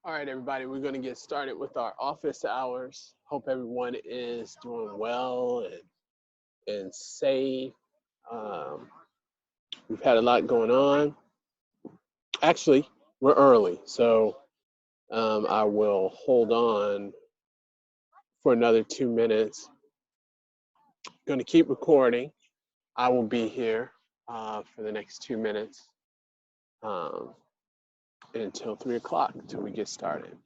All right, everybody, we're going to get started with our office hours. Hope everyone is doing well and safe. We've had a lot going on. Actually, we're early, so I will hold on for another 2 minutes. Going to keep recording. I will be here for the next 2 minutes until 3 o'clock until we get started.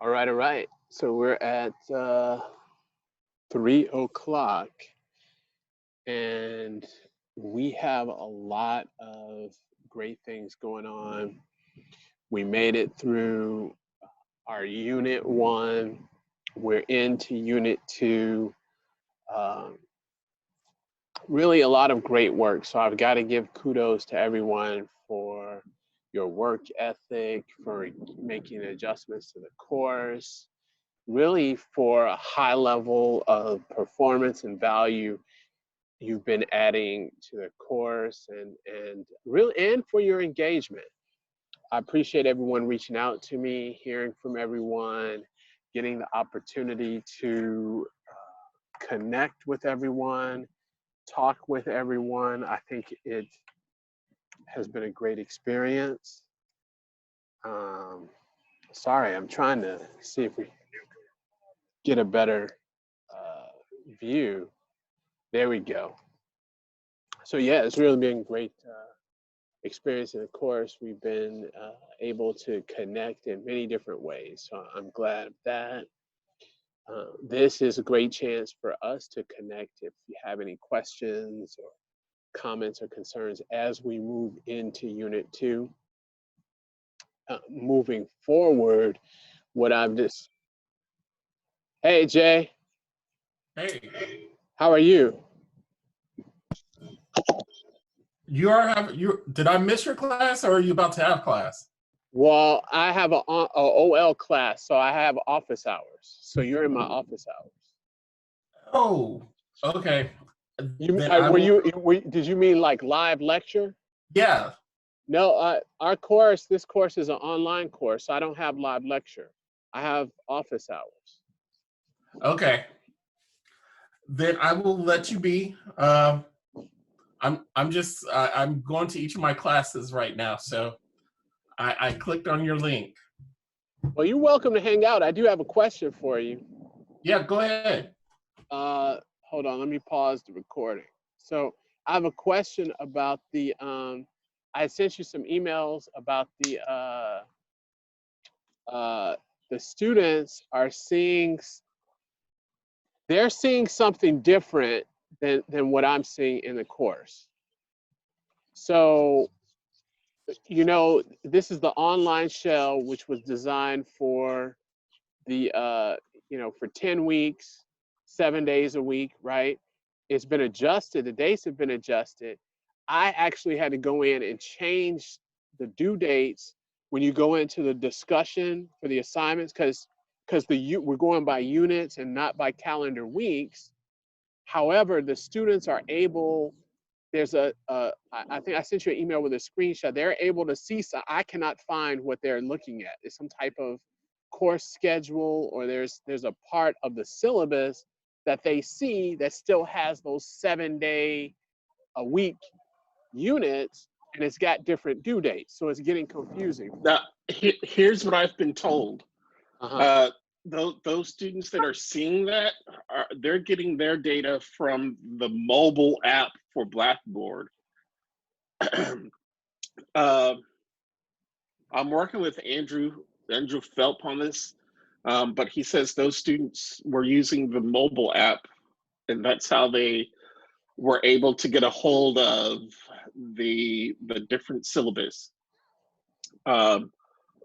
All right. So we're at 3 o'clock and we have a lot of great things going on. We made it through our unit 1. We're into unit 2. Really a lot of great work. So I've got to give kudos to everyone for your work ethic, for making adjustments to the course, really for a high level of performance and value you've been adding to the course and really and for your engagement. I appreciate everyone reaching out to me, hearing from everyone, getting the opportunity to connect with everyone, talk with everyone. I think it has been a great experience. Sorry, I'm trying to see if we get a better view. There we go. So yeah, it's really been great experience in the course. We've been able to connect in many different ways. So I'm glad of that. This is a great chance for us to connect if you have any questions or comments or concerns as we move into Unit 2. Moving forward, what I've just... Hey, Jay. Hey. How are you? Did I miss your class or are you about to have class? Well, I have a OL class, so I have office hours. So you're in my office hours. Oh, okay. Did you mean like live lecture? Yeah. No, this course is an online course, so I don't have live lecture. I have office hours. Okay. Then I will let you be. I'm going to each of my classes right now, so I clicked on your link. Well, you're welcome to hang out. I do have a question for you. Yeah, go ahead. Hold on, let me pause the recording. So I have a question about the, I sent you some emails about the students are seeing, they're seeing something different than what I'm seeing in the course. So You know, this is the online shell, which was designed for the, for 10 weeks, 7 days a week, right? It's been adjusted, the dates have been adjusted. I actually had to go in and change the due dates when you go into the discussion for the assignments, because we're going by units and not by calendar weeks. However, the students are able, I think I sent you an email with a screenshot. They're able to see, so I cannot find what they're looking at. It's some type of course schedule, or there's a part of the syllabus that they see that still has those 7 day a week units, and it's got different due dates. So it's getting confusing. Now, here's what I've been told. Uh-huh. Those students that are seeing that, they're getting their data from the mobile app for Blackboard. I'm working with Andrew Phelp on this, but he says those students were using the mobile app, and that's how they were able to get a hold of the different syllabus.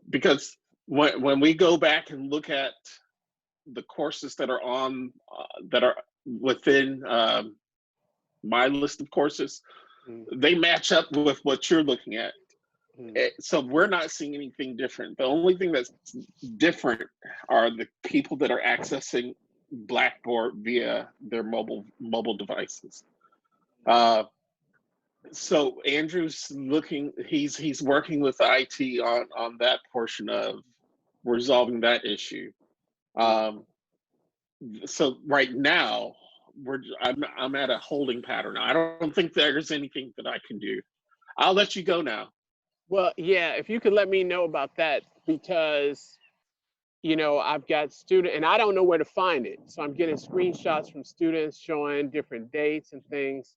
Because when we go back and look at the courses that are on that are within my list of courses, they match up with what you're looking at. So we're not seeing anything different. The only thing that's different are the people that are accessing Blackboard via their mobile devices. So Andrew's looking, he's working with IT on that portion of resolving that issue. So right now I'm at a holding pattern. I don't think there's anything that I can do. I'll let you go now. Well, yeah, if you could let me know about that, because I've got student, and I don't know where to find it. So I'm getting screenshots from students showing different dates and things,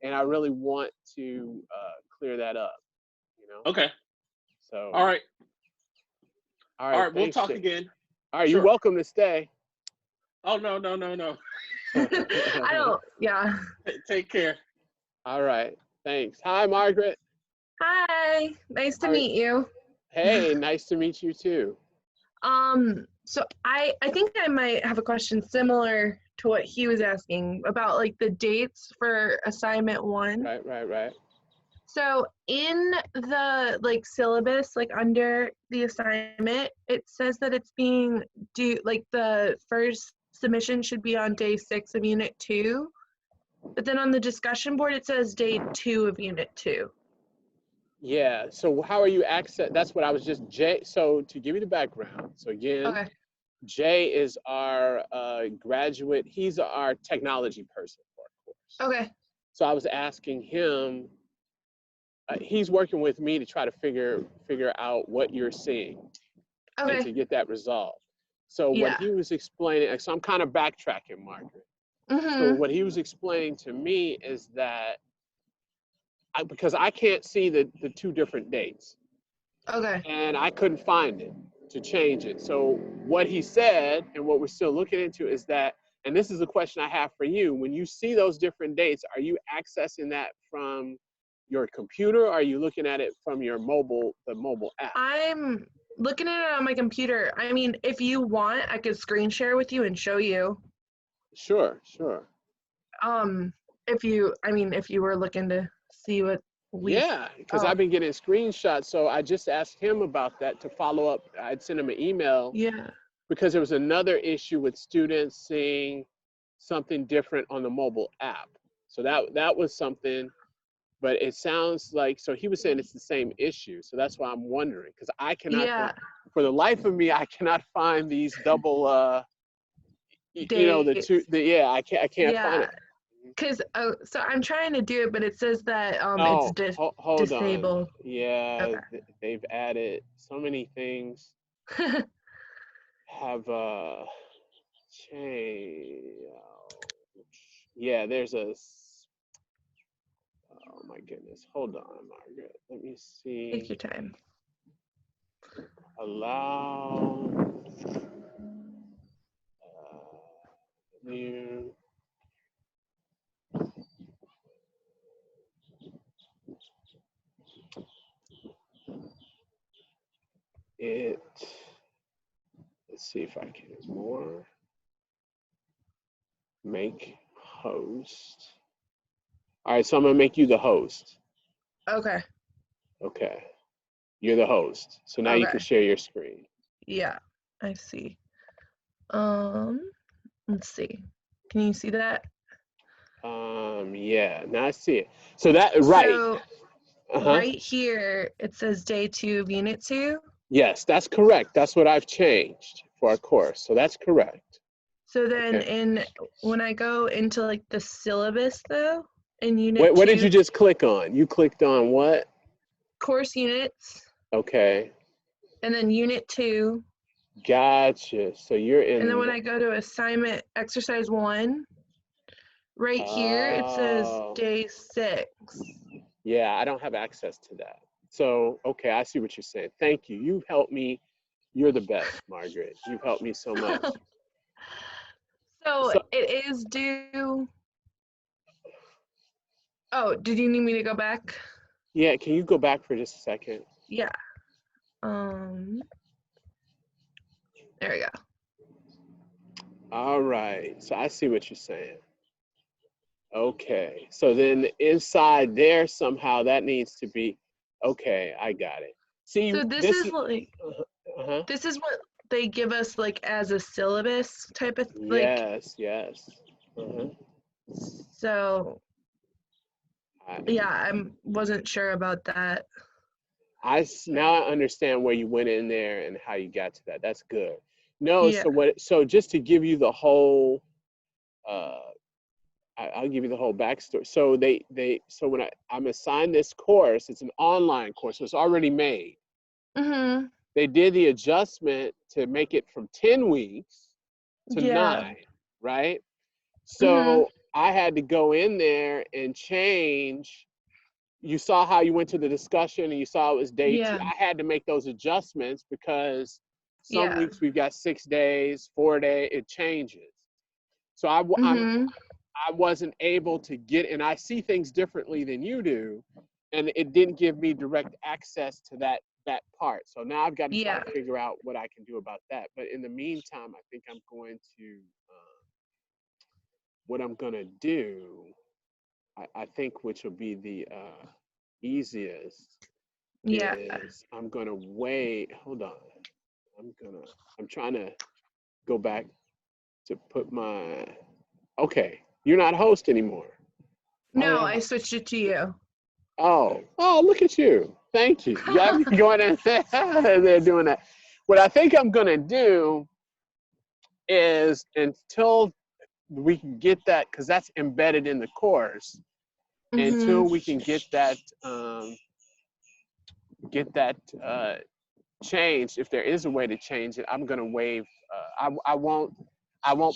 and I really want to clear that up. Okay. So. All right. All right. All right. We'll Thanks, talk Jay. again. All right. Sure. You're welcome to stay. Oh, no. I don't, yeah. Take care. All right. Thanks. Hi, Margaret. Hi, nice to meet you. Hey, nice to meet you too. So I think I might have a question similar to what he was asking about, like, the dates for assignment 1. Right. So in the syllabus, under the assignment, it says that it's being due, the first submission should be on day 6 of unit 2, but then on the discussion board it says day 2 of unit 2. Yeah. So how are you that's what I was just Jay. So to give you the background. So again, Okay. Jay is our graduate. He's our technology person for our course. Okay. So I was asking him. He's working with me to try to figure out what you're seeing, Okay. and to get that resolved. So what he was explaining. So I'm kind of backtracking, Margaret. So what he was explaining to me is that because I can't see the 2 different dates. Okay. And I couldn't find it to change it. So what he said, and what we're still looking into, is that, and this is a question I have for you, when you see those different dates, are you accessing that from your computer, or are you looking at it from your the mobile app? I'm looking at it on my computer. I mean, if you want, I could screen share with you and show you. Sure. If you were looking to see what Yeah, because I've been getting screenshots. So I just asked him about that to follow up. I'd send him an email. Yeah. Because there was another issue with students seeing something different on the mobile app. So that was something, but it sounds like, so he was saying it's the same issue. So that's why I'm wondering, because I cannot, for the life of me, I cannot find these double, I can't find it. Because so I'm trying to do it, but it says that it's hold disabled. on. Yeah, Okay. they've added so many things. Have changed. Yeah, there's oh my goodness. Hold on, Margaret. Let me see. Take your time. Allow new. let's see if I can more. Make host. All right, so I'm gonna make you the host. Okay. Okay, you're the host. So now you can Okay. share your screen. Yeah, I see. Let's see. Can you see that? Yeah, now I see it. So that, right. So right here, it says day 2 of unit 2. Yes, that's correct. That's what I've changed for our course. So that's correct. So then Okay. when I go into like the syllabus though, in unit What did 2, you just click on? You clicked on what? course units, Okay. and then unit 2. Gotcha. So you're And then in. when I go to assignment exercise 1, right here, it says Oh, day 6. yeah, I don't have access to that. So, okay, I see what you're saying. Thank you. You've helped me. You're the best, Margaret. You've helped me so much. So So, it is due. Oh, did you need me to go back? yeah, can you go back for just a second? Yeah. There we go. All right. So I see what you're saying. Okay. So then inside there somehow that needs to be. Okay, I got it. See, So this this is is. like Uh-huh. this is what they give us like as a syllabus type of like. Yes, yes. Uh-huh. So I, yeah, I wasn't sure about that. now I understand where you went in there and how you got to that. That's good. No, Yeah. so just to give you the whole uh I'll give you the whole backstory. So so when I'm assigned this course, it's an online course, so it's already made. Mhm. They did the adjustment to make it from 10 weeks to Yeah. 9, right? Mhm. So I had to go in there and change. You saw how you went to the discussion and you saw it was day 2. Yeah. I had to make those adjustments because some Yeah. weeks we've got 6 days, 4 days, it changes. So Mhm. I wasn't able to get, and I see things differently than you do, and it didn't give me direct access to that part. So now I've got to try Yeah. to figure out what I can do about that. But in the meantime, I think I'm going to what I'm gonna do. I think which will be the easiest Yeah. is I'm gonna wait. Hold on. I'm trying to go back to put my. Okay, you're not host anymore. No, I switched it to you. Oh, look at you. Thank you. You got me going in there. They're doing that. What I think I'm going to do is until we can get that, because that's embedded in the course, until Mhm. we can get that uh, changed, if there is a way to change it, I'm going to waive. I won't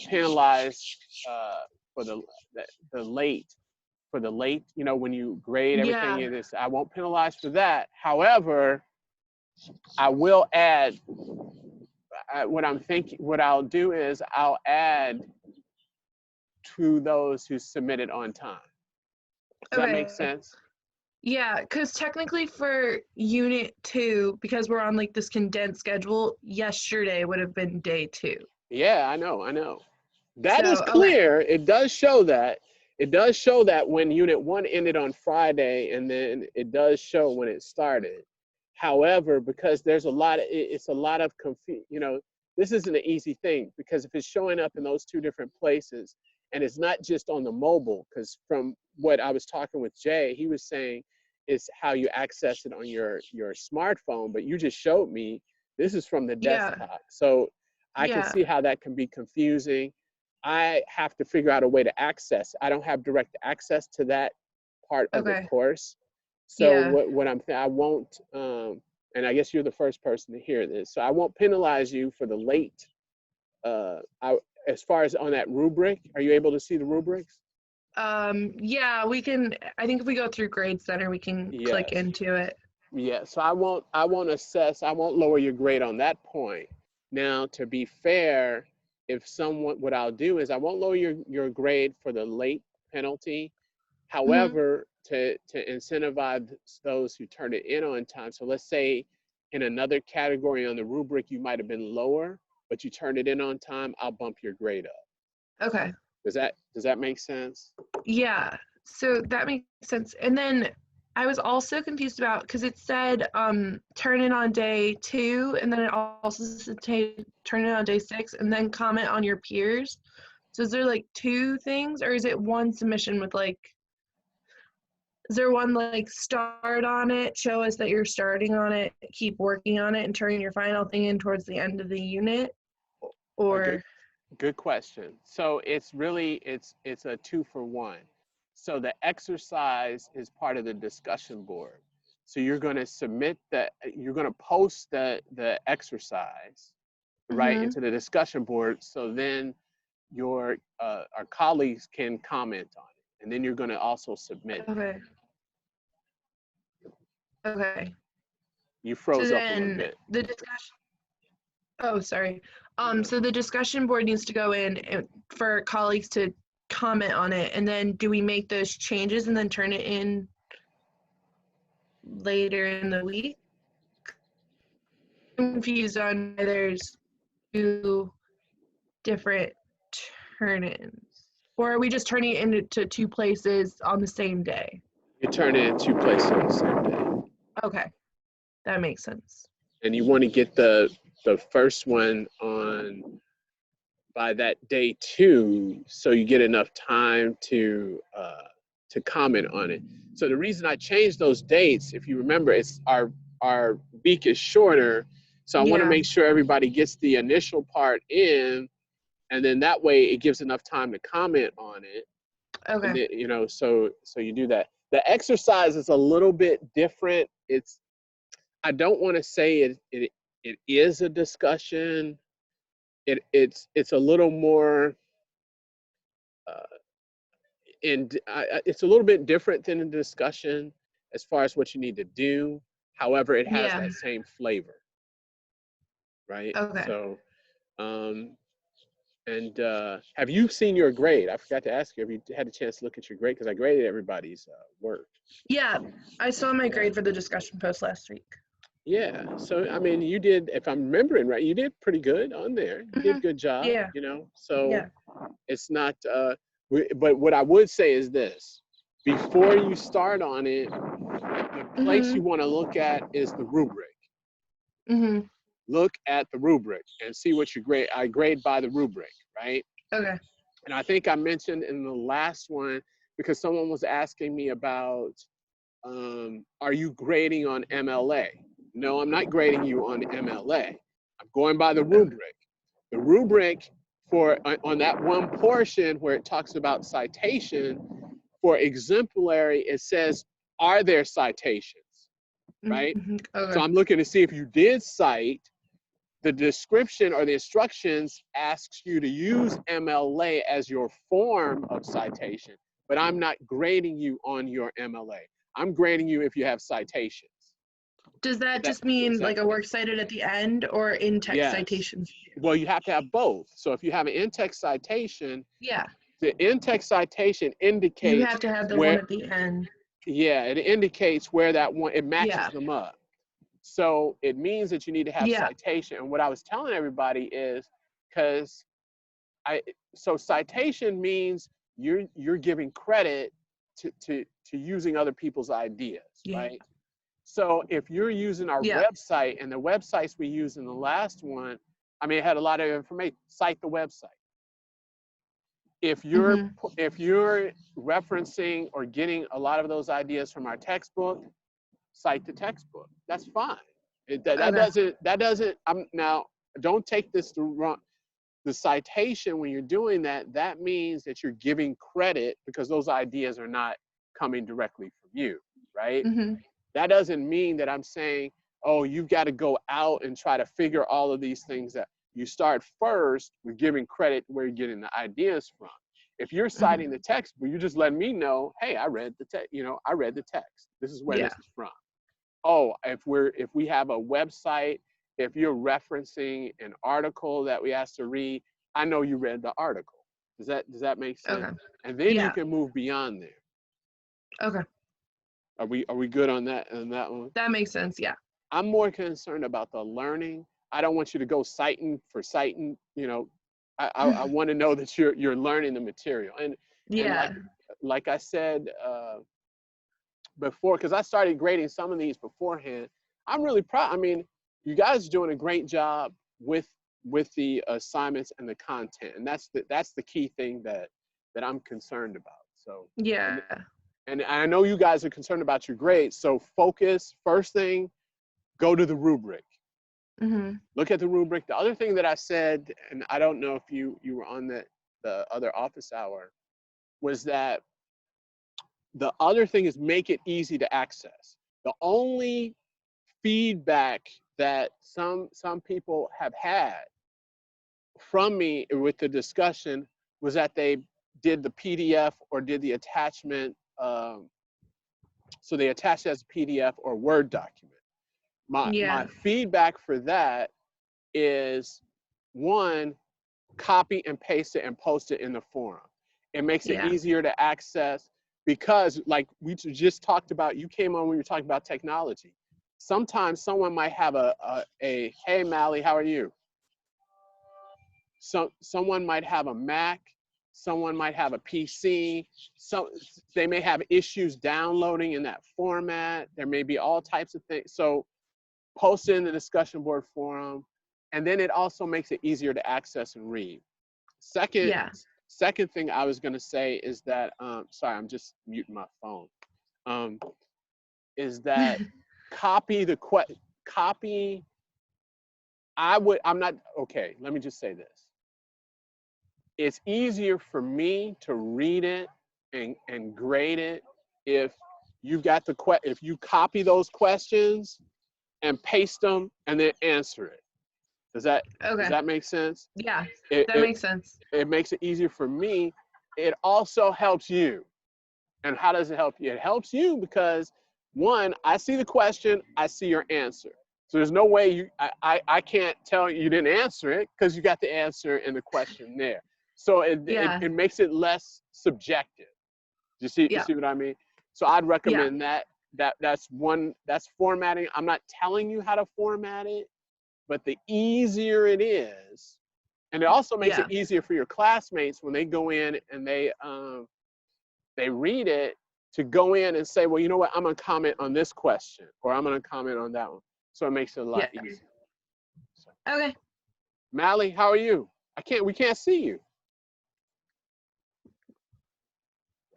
penalize for the late for the late, when you grade everything Yeah. in this, I won't penalize for that. However, I will add, what I'll do is I'll add to those who submitted on time. Does that make Okay. sense? Yeah, because technically for unit 2, because we're on like this condensed schedule, yesterday would have been day 2. Yeah, I know. That is So, okay. clear. It does show that. It does show that when Unit 1 ended on Friday, and then it does show when it started. However, because there's it's a lot of confusion. This isn't an easy thing, because if it's showing up in those two different places, and it's not just on the mobile, because from what I was talking with Jay, he was saying it's how you access it on your smartphone, but you just showed me this is from the Yeah. desktop. So I can Yeah. see how that can be confusing. I have to figure out a way to access. I don't have direct access to that part of the Okay. course. So Yeah. I won't, and I guess you're the first person to hear this. So I won't penalize you for the late. As far as on that rubric, are you able to see the rubrics? Yeah, I think if we go through Grade Center, we can click Yes. into it. Yeah. So I won't assess. I won't lower your grade on that point. Now, to be fair, what I'll do is I won't lower your grade for the late penalty. Mhm. However, to incentivize those who turn it in on time. So let's say in another category on the rubric, you might have been lower, but you turned it in on time, I'll bump your grade up. Okay. Does that make sense? Yeah. So that makes sense. And then I was also confused about, because it said turn in on day 2, and then it also said turn in on day 6, and then comment on your peers. So is there like 2 things, or is it one submission with like, is there one like start on it, show us that you're starting on it, keep working on it, and turn your final thing in towards the end of the unit? Or Good question. So it's really, it's a 2-for-1. So the exercise is part of the discussion board. So you're going to submit you're going to post the exercise right into the discussion board. So then our colleagues can comment on it, and then you're going to also submit. Okay. Okay. You froze So up a little then bit. the discussion. Oh, sorry. So the discussion board needs to go in for colleagues to comment on it, and then do we make those changes and then turn it in later in the week? I'm confused on why there's 2 different turn-ins, or are we just turning it into 2 places on the same day? You turn it in 2 places on the same day. Okay, that makes sense. And you want to get the first one on by that day 2, so you get enough time to comment on it. So the reason I changed those dates, if you remember, it's our week is shorter, so I want to make sure everybody gets the initial part in, and then that way it gives enough time to comment on it. Okay. And then, you know, so you do that. The exercise is a little bit different. I don't want to say it is a discussion. It's a little more it's a little bit different than a discussion as far as what you need to do. However, it has that same flavor, right? Okay. So, and have you seen your grade? I forgot to ask you, have you had a chance to look at your grade? Because I graded everybody's work. Yeah, I saw my grade for the discussion post last week. Yeah, so I mean, you did, if I'm remembering right, you did pretty good on there. You did a good job, Yeah. you know? So it's not, but what I would say is this: before you start on it, the place you want to look at is the rubric. Look at the rubric and see what you grade. I grade by the rubric, right? Okay. And I think I mentioned in the last one, because someone was asking me about, are you grading on MLA? No, I'm not grading you on MLA. I'm going by the rubric. The rubric for on that one portion where it talks about citation, for exemplary, it says, are there citations, right? Okay. So I'm looking to see if you did cite. The description or the instructions asks you to use MLA as your form of citation, but I'm not grading you on your MLA. I'm grading you if you have citations. Does that just mean like a works cited at the end, or in-text citations? Well, you have to have both. So if you have an in-text citation, the in-text citation indicates you have to have the one at the end. Yeah, it indicates where that one, it matches them up. So it means that you need to have citation. And what I was telling everybody is, because so citation means you're giving credit to using other people's ideas, right? So if you're using our website, and the websites we used in the last one, I mean, it had a lot of information. Cite the website. If you're referencing or getting a lot of those ideas from our textbook, cite the textbook. That's fine. That doesn't. Now, don't take this the wrong. The citation, when you're doing that, that means that you're giving credit because those ideas are not coming directly from you, right? That doesn't mean that I'm saying, oh, you've got to go out and try to figure all of these things out. You start first with giving credit where you're getting the ideas from. If you're citing the text, but you're just letting me know, hey, I read the text. You know, I read the text. This is where this is from. Oh, if we have a website, if you're referencing an article that we asked to read, I know you read the article. Does that make sense? Okay. And then you can move beyond there. Okay. Are we good on that one? That makes sense. Yeah. I'm more concerned about the learning. I don't want you to go citing for citing, you know. I want to know that you're learning the material. And Yeah. like I said before, because I started grading some of these beforehand, I'm really proud. I mean, you guys are doing a great job with the assignments and the content, and that's the key thing that I'm concerned about. So Yeah. and I know you guys are concerned about your grades. So focus. First thing, go to the rubric. Mm-hmm. Look at the rubric. The other thing that I said, and I don't know if you were on the other office hour, was that the other thing is make it easy to access. The only feedback that some people have had from me with the discussion was that they did the PDF or did the attachment. So they attached it as a PDF or Word document. My feedback for that is, one, copy and paste it and post it in the forum. It makes it easier to access, because like we just talked about, you came on when we were talking about technology. Sometimes someone might have a hey Mally, how are you? Someone might have a Mac, someone might have a PC, so they may have issues downloading in that format. There may be all types of things. So post it in the discussion board forum, and then it also makes it easier to access and read. Second thing I was going to say is that, sorry, I'm just muting my phone, is that I'm not, okay, let me just say this. It's easier for me to read it and grade it if you've got if you copy those questions and paste them and then answer it. Does that make sense? Yeah, that makes sense. It makes it easier for me. It also helps you. And how does it help you? It helps you because, one, I see the question, I see your answer. So there's no way I can't tell you didn't answer it because you got the answer in the question there. So it makes it less subjective. You see what I mean? So I'd recommend that's formatting. I'm not telling you how to format it, but the easier it is, and it also makes it easier for your classmates when they go in and they read it, to go in and say, well, you know what, I'm gonna comment on this question, or I'm gonna comment on that one. So it makes it a lot easier. So. Okay. Mally, how are you? We can't see you.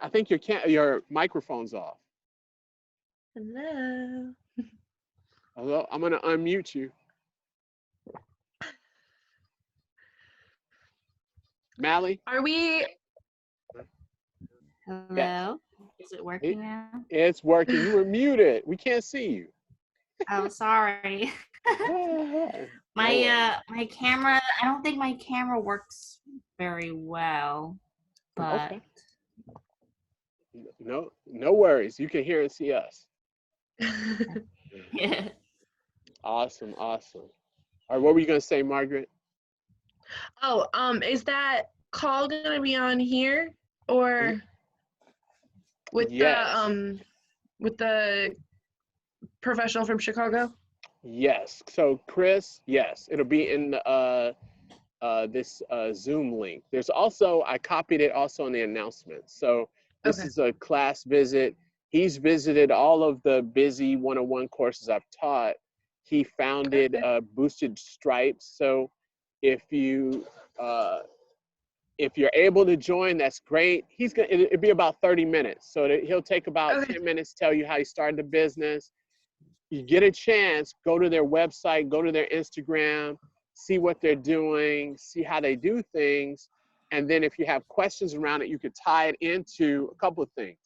I think your microphone's off. Hello. Hello, I'm gonna unmute you. Mally? Are we? Hello? Yes. Is it working now? It's working. You were muted. We can't see you. Oh, sorry. My camera, I don't think my camera works very well, but okay. No worries. You can hear and see us. yeah. Awesome. All right, what were you gonna say, Margaret? Oh, is that call gonna be on here or with the professional from Chicago? Yes. So Chris, yes, it'll be in this Zoom link. There's also, I copied it also in the announcement. So this is a class visit. He's visited all of the BUSI 101 courses I've taught. He founded Boosted Stripes. So if you're able to join, that's great. It'll be about 30 minutes. So he'll take about 10 minutes to tell you how he started the business. You get a chance, go to their website, go to their Instagram, see what they're doing, see how they do things. And then if you have questions around it, you could tie it into a couple of things.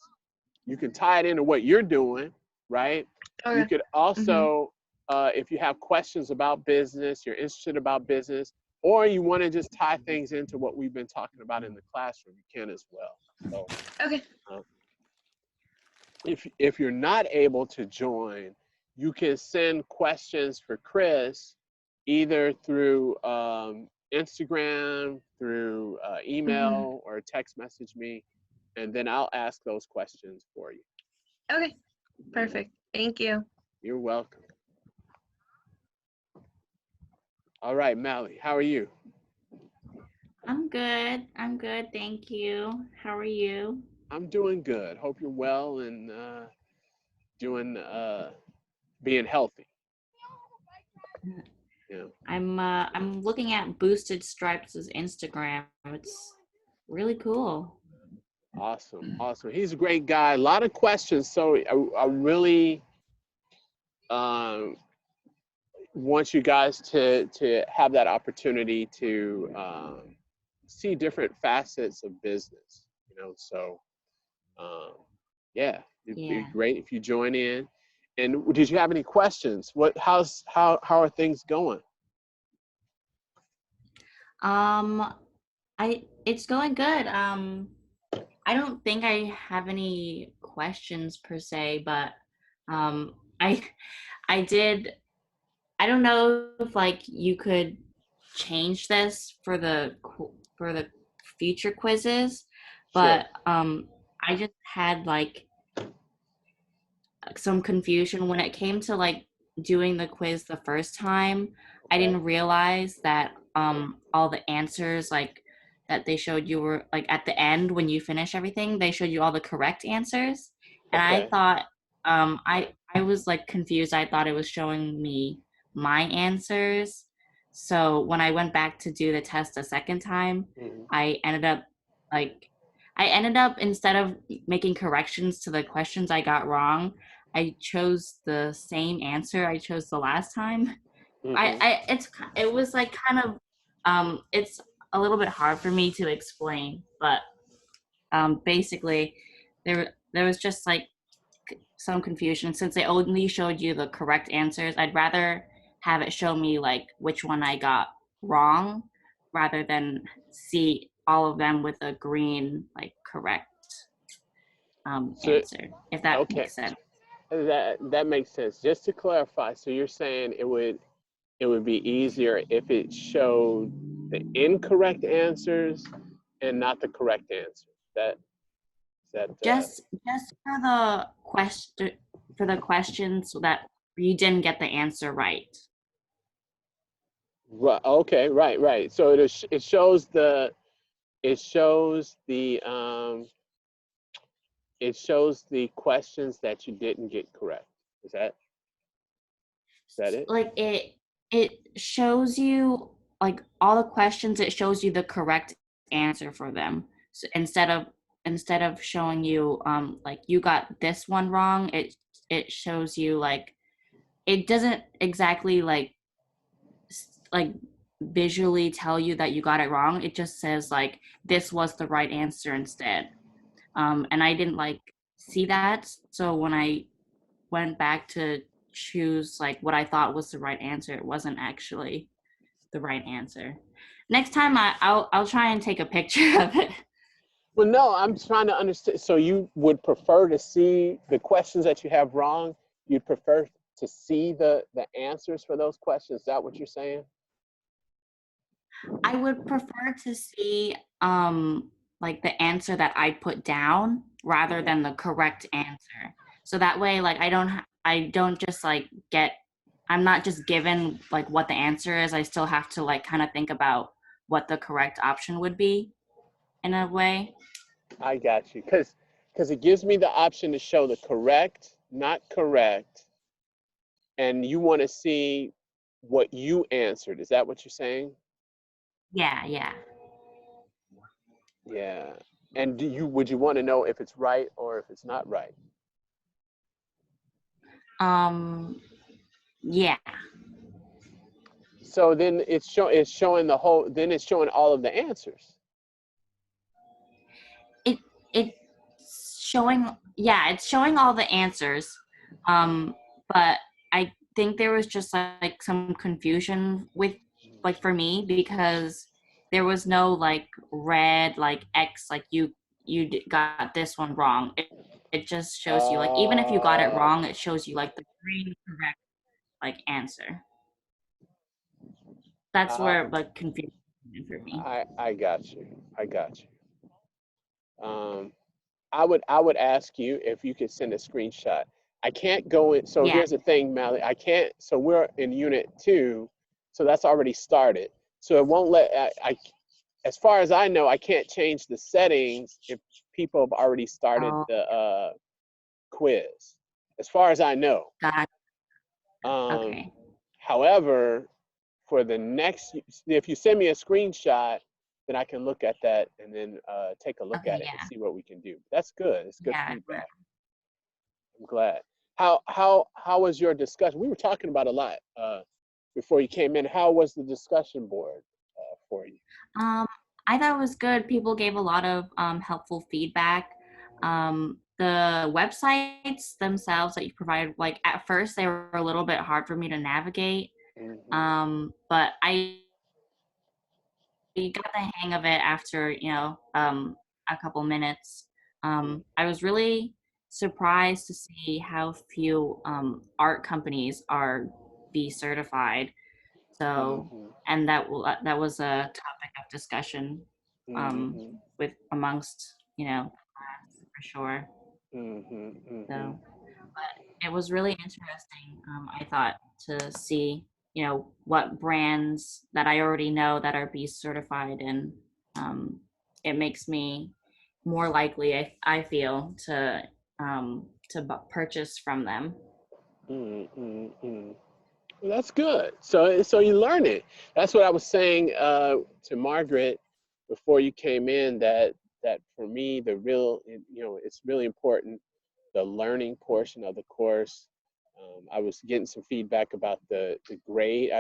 You can tie it into what you're doing, right? You could also, if you have questions about business, you're interested about business, or you want to just tie things into what we've been talking about in the classroom, you can as well. So, if you're not able to join, you can send questions for Chris either through Instagram, through email, or text message me, and then I'll ask those questions for you. Okay, perfect. Thank you. You're welcome. All right, Mally, how are you? I'm good. I'm good. Thank you. How are you? I'm doing good. Hope you're well and doing being healthy. Yeah, I'm looking at Boosted Stripes' Instagram. It's really cool. awesome, awesome. He's a great guy. A lot of questions, so I really um, want you guys to have that opportunity to see different facets of business. You know, so yeah, it'd be Yeah. great if you join in. And did you have any questions? How are things going? Um, it's going good. I don't think I have any questions per se, but I I did. I don't know if like you could change this for for the future quizzes, Sure. but I just had like some confusion when it came to like doing the quiz the first time. I Okay. didn't realize that all the answers like that they showed you were like at the end when you finish everything, they showed you all the correct answers. And I Okay. thought I was like confused. I thought it was showing me my answers. So when I went back to do the test a second time, Mhm. I ended up like I ended up instead of making corrections to the questions I got wrong, I chose the same answer I chose the last time. Mhm. It was like kind of it's a little bit hard for me to explain, but basically there was just like some confusion since they only showed you the correct answers. I'd rather have it show me like which one I got wrong rather than see all of them with a green like correct So answer, if that okay, makes sense. that makes sense. Just to clarify, so you're saying it would be easier if it showed the incorrect answers and not the correct answers. That is that Just for the questions so that you didn't get the answer right. right? Okay, right, right. So it shows the it shows the um it shows the questions that you didn't get correct. Is that it? Like it shows you like all the questions, it shows you the correct answer for them. So instead of showing you like you got this one wrong, it shows you like it doesn't exactly like visually tell you that you got it wrong. It just says like this was the right answer instead. And I didn't like see that. So when I went back to choose like what I thought was the right answer, it wasn't actually the right answer. Next time I'll try and take a picture of it. Well, no, I'm trying to understand. So you would prefer to see the questions that you have wrong? You'd prefer to see the answers for those questions? Is that what you're saying? I would prefer to see like the answer that I put down rather Mhm. than the correct answer. So that way like I don't just like get I'm not just given like what the answer is. I still have to like kind of think about what the correct option would be in a way. I got you. Because it gives me the option to show the correct, not correct, and you want to see what you answered. Is that what you're saying? Yeah, yeah. Yeah. And would you want to know if it's right or if it's not right? Um yeah. So then it's showing the whole. Then it's showing all of the answers. It it's showing yeah, it's showing all the answers. But I think there was just like some confusion with like for me because there was no like red like X like got this one wrong. It just shows you like even if you got it Oh, wrong, it shows you like the green correct like answer. That's uh, where like confusion for me. I got you. I got you. Um, I would ask you if you could send a screenshot. I can't go in. So Yeah. here's the thing, Mally. I can't. So we're in unit 2. So that's already started. So it won't let, as far as I know, I can't change the settings if people have already started Oh, the quiz, as far as I know. got Um, However, for the next, if you send me a screenshot, then I can look at that and then take a look okay, at it and yeah, see what we can do. That's good. It's good yeah, feedback. I'm glad. How was your discussion? We were talking about a lot before you came in. How was the discussion board for you? I thought it was good. People gave a lot of helpful feedback. The websites themselves that you provided, like at first they were a little bit hard for me to navigate, but I got the hang of it after, a couple minutes. I was really surprised to see how few art companies are B certified. So, and that was a topic of discussion with amongst, for sure. So, but it was really interesting, I thought, to see, what brands that I already know that are B certified, and it makes me more likely, I feel, to purchase from them. Well, that's good. So you learn it. That's what I was saying to Margaret before you came in. That for me, it's really important, the learning portion of the course. I was getting some feedback about the grade.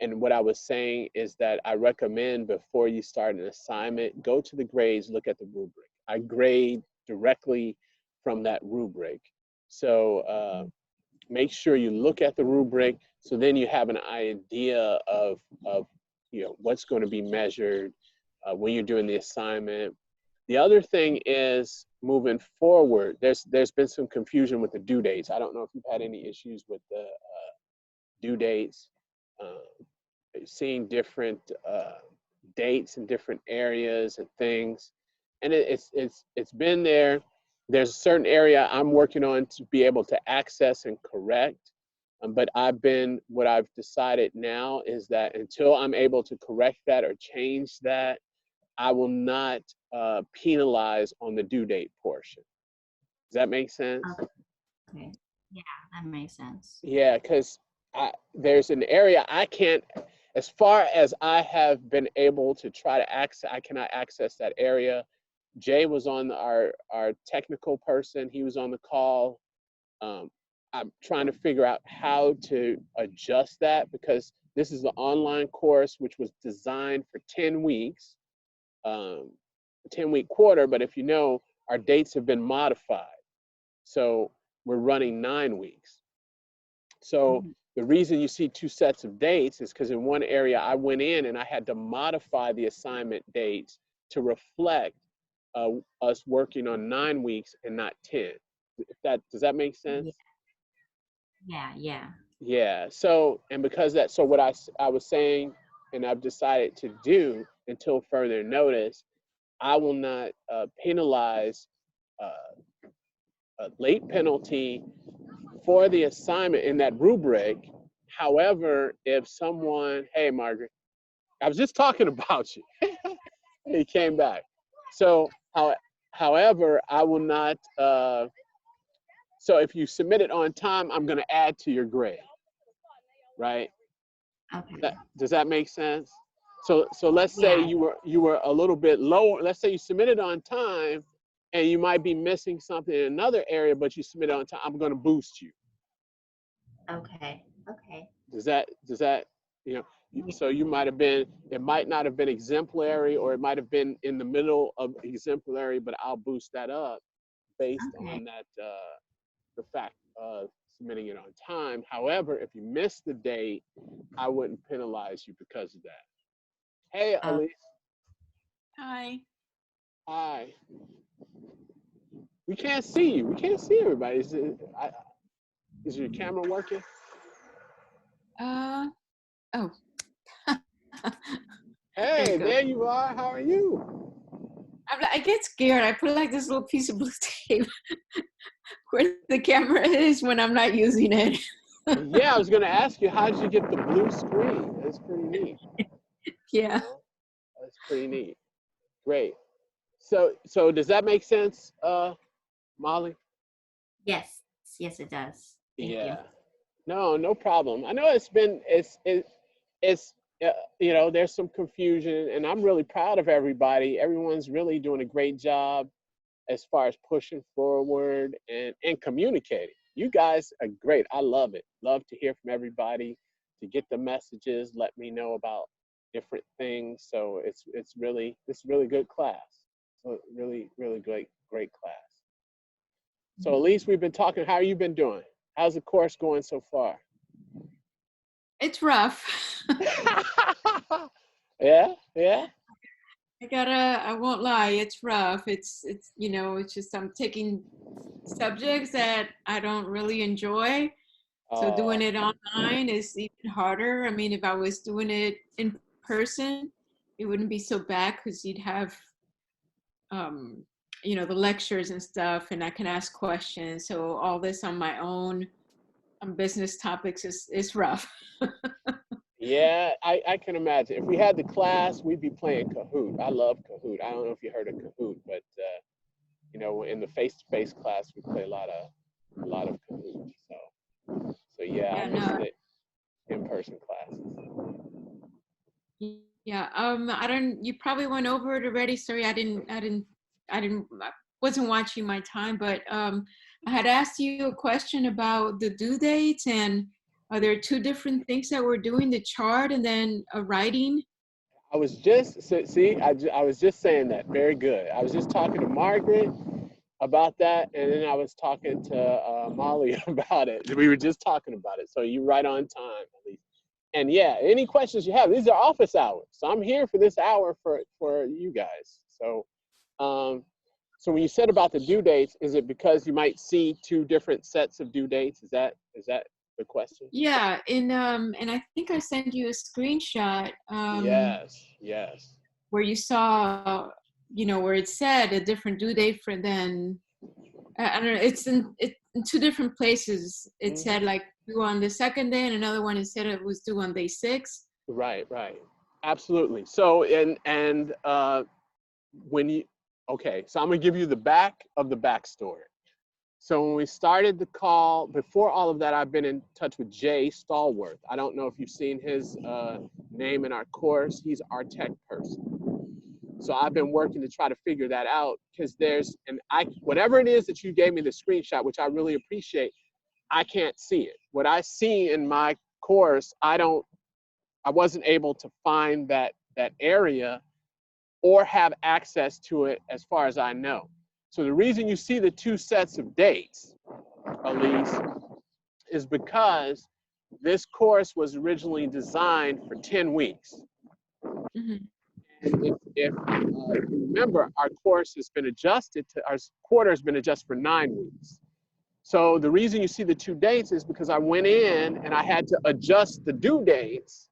And what I was saying is that I recommend before you start an assignment, go to the grades, look at the rubric. I grade directly from that rubric. So make sure you look at the rubric, so then you have an idea of what's going to be measured when you're doing the assignment. The other thing is, moving forward, there's been some confusion with the due dates. I don't know if you've had any issues with the due dates, seeing different dates in different areas and things, and it's been there. There's a certain area I'm working on to be able to access and correct, but what I've decided now is that until I'm able to correct that or change that, I will not penalize on the due date portion. Does that make sense? Okay. Yeah, that makes sense. Yeah, because there's an area I can't, as far as I have been able to try to access, I cannot access that area. Jay was on our technical person. He was on the call. I'm trying to figure out how to adjust that, because this is an online course which was designed for 10 weeks, a 10-week quarter, but if you know, our dates have been modified. So we're running 9 weeks. So the reason you see 2 sets of dates is because in one area I went in and I had to modify the assignment dates to reflect us working on 9 weeks and not 10. Does that make sense? Yeah. So, and because so what I was saying, and I've decided to do until further notice, I will not penalize a late penalty for the assignment in that rubric. However, if someone, hey Margaret, I was just talking about you. He came back. So, however, I will not. So if you submit it on time, I'm going to add to your grade, right? Okay. Does that make sense? So let's say you were a little bit lower. Let's say you submitted on time, and you might be missing something in another area, but you submitted on time. I'm going to boost you. Okay. Does that so you might have been, it might not have been exemplary, or it might have been in the middle of exemplary, but I'll boost that up based on that the fact of submitting it on time. However, if you miss the date, I wouldn't penalize you because of that. Hey, Elise. Hi. Hi. We can't see you. We can't see everybody. Is your camera working? Oh. Hey, there you are. How are you? I get scared. I put like this little piece of blue tape where the camera is when I'm not using it. Yeah, I was going to ask you, how did you get the blue screen? It's pretty neat. Yeah. That's pretty neat. Great. So does that make sense, Molly? Yes, yes, it does. Thank you. Yeah. No problem. I know it's you know, there's some confusion, and I'm really proud of everybody. Everyone's really doing a great job as far as pushing forward and communicating. You guys are great. I love it. Love to hear from everybody, to get the messages, let me know about different things. So it's really good class. So really great class. So Elise, we've been talking. How you been doing? How's the course going so far? It's rough. Yeah. I won't lie, it's rough. It's you know, it's just I'm taking subjects that I don't really enjoy. So doing it online is even harder. I mean, if I was doing it in person, it wouldn't be so bad because you'd have, you know, the lectures and stuff, and I can ask questions. So all this on my own on business topics is rough. Yeah, I can imagine. If we had the class, we'd be playing Kahoot. I love Kahoot. I don't know if you heard of Kahoot, but you know, in the face-to-face class, we play a lot of Kahoot. So yeah, I Yeah, miss no. the in-person classes. Yeah, I don't. You probably went over it already. Sorry, I wasn't watching my time, but I had asked you a question about the due dates, and are there two different things that we're doing, the chart and then a writing? I was just I was just saying that. Very good. I was just talking to Margaret about that, and then I was talking to Molly about it. We were just talking about it. So you're right on time, at least. And yeah, any questions you have, these are office hours. So I'm here for this hour for you guys. So so when you said about the due dates, is it because you might see two different sets of due dates? Is that the question? Yeah, and I think I sent you a screenshot Yes. where you saw, you know, where it said a different due date for then. I don't know. It's in two different places. It said like due on the second day, and another one it said it was due on day 6. Right. Absolutely. So and when you okay, so I'm gonna give you the back of the backstory. So when we started the call, before all of that, I've been in touch with Jay Stallworth. I don't know if you've seen his name in our course. He's our tech person. So I've been working to try to figure that out because there's, and whatever it is that you gave me the screenshot, which I really appreciate, I can't see it. What I see in my course, I wasn't able to find that area or have access to it as far as I know. So the reason you see the two sets of dates, Elise, is because this course was originally designed for 10 weeks. Mm-hmm. And if you remember, our course has been adjusted to, our quarter has been adjusted for 9 weeks. So the reason you see the two dates is because I went in and I had to adjust the due dates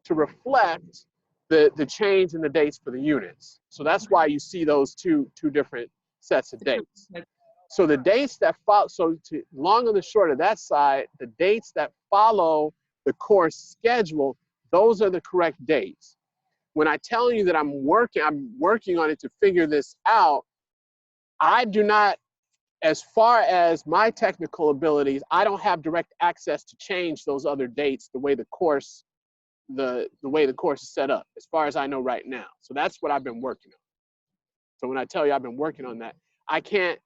to reflect the change in the dates for the units. So that's why you see those two different sets of dates. So the dates that follow, so to long and the short of that side, the dates that follow the course schedule, those are the correct dates. When I tell you that I'm working on it to figure this out, I do not, as far as my technical abilities, I don't have direct access to change those other dates the way the course is set up, as far as I know right now. So that's what I've been working on. So when I tell you I've been working on that, I can't,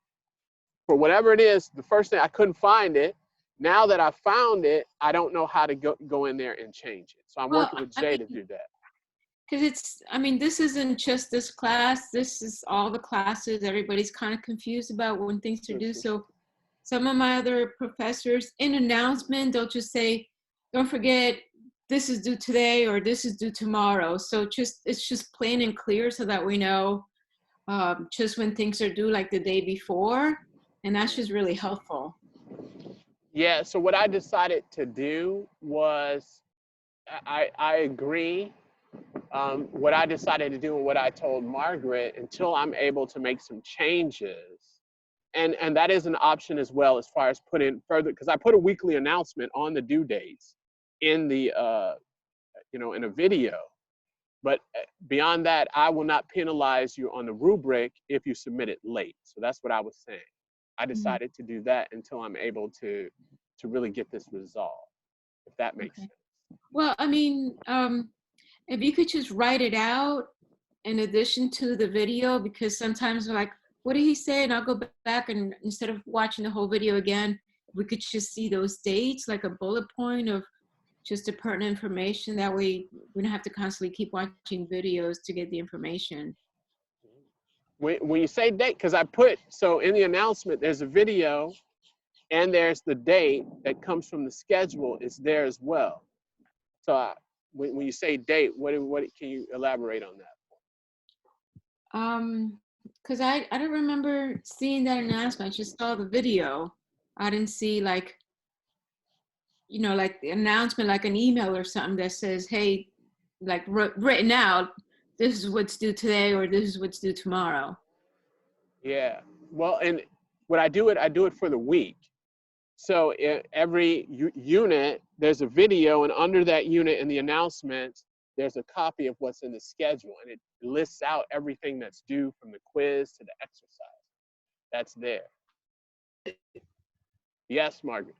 for whatever it is, the first thing, I couldn't find it. Now that I found it, I don't know how to go in there and change it. So I'm working with Jay to do that. Because I mean, this isn't just this class, this is all the classes. Everybody's kind of confused about when things are due. So some of my other professors, in announcement, they'll just say, don't forget, this is due today or this is due tomorrow. So it's just plain and clear so that we know just when things are due, like the day before. And that's just really helpful. Yeah, so what I decided to do was, I agree. What I decided to do and what I told Margaret, until I'm able to make some changes, and that is an option as well, as far as put in further, because I put a weekly announcement on the due dates in the you know, in a video. But beyond that, I will not penalize you on the rubric if you submit it late. So that's what I was saying. I decided to do that until I'm able to really get this resolved, if that makes sense. Well, I mean, if you could just write it out in addition to the video, because sometimes we're like, what did he say? And I'll go back, and instead of watching the whole video again, we could just see those dates, like a bullet point of just the pertinent information. That way we don't have to constantly keep watching videos to get the information. When you say date, because I put, so in the announcement, there's a video and there's the date that comes from the schedule. It's there as well. So when you say date, what can you elaborate on that? Because I don't remember seeing that announcement. I just saw the video. I didn't see like, you know, like the announcement, like an email or something that says, hey, like written out, this is what's due today, or this is what's due tomorrow. Yeah, well, and when I do it for the week. So every unit, there's a video, and under that unit in the announcement, there's a copy of what's in the schedule, and it lists out everything that's due from the quiz to the exercise. That's there. Yes, Margaret.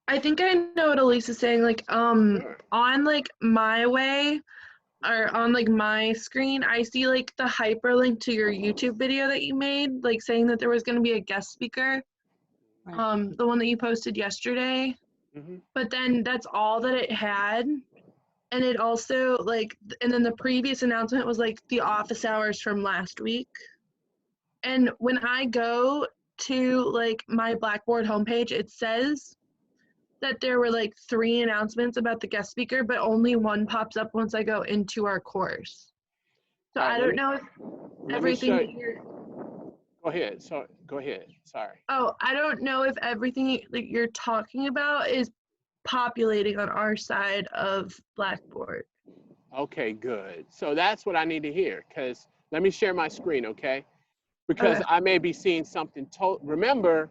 I think I know what Elise is saying. Like, Sure. on like my way, or on like my screen, I see like the hyperlink to your YouTube video that you made, like saying that there was going to be a guest speaker. Right. The one that you posted yesterday. Mm-hmm. But then that's all that it had. And it also like, and then the previous announcement was like the office hours from last week. And when I go to like my Blackboard homepage, it says that there were like 3 announcements about the guest speaker, but only one pops up once I go into our course. So I don't know if everything that you're, Go ahead. So go ahead. Sorry. oh, I don't know if everything that you're talking about is populating on our side of Blackboard. Okay, good. So that's what I need to hear, because let me share my screen, okay? Because Okay. I may be seeing something remember,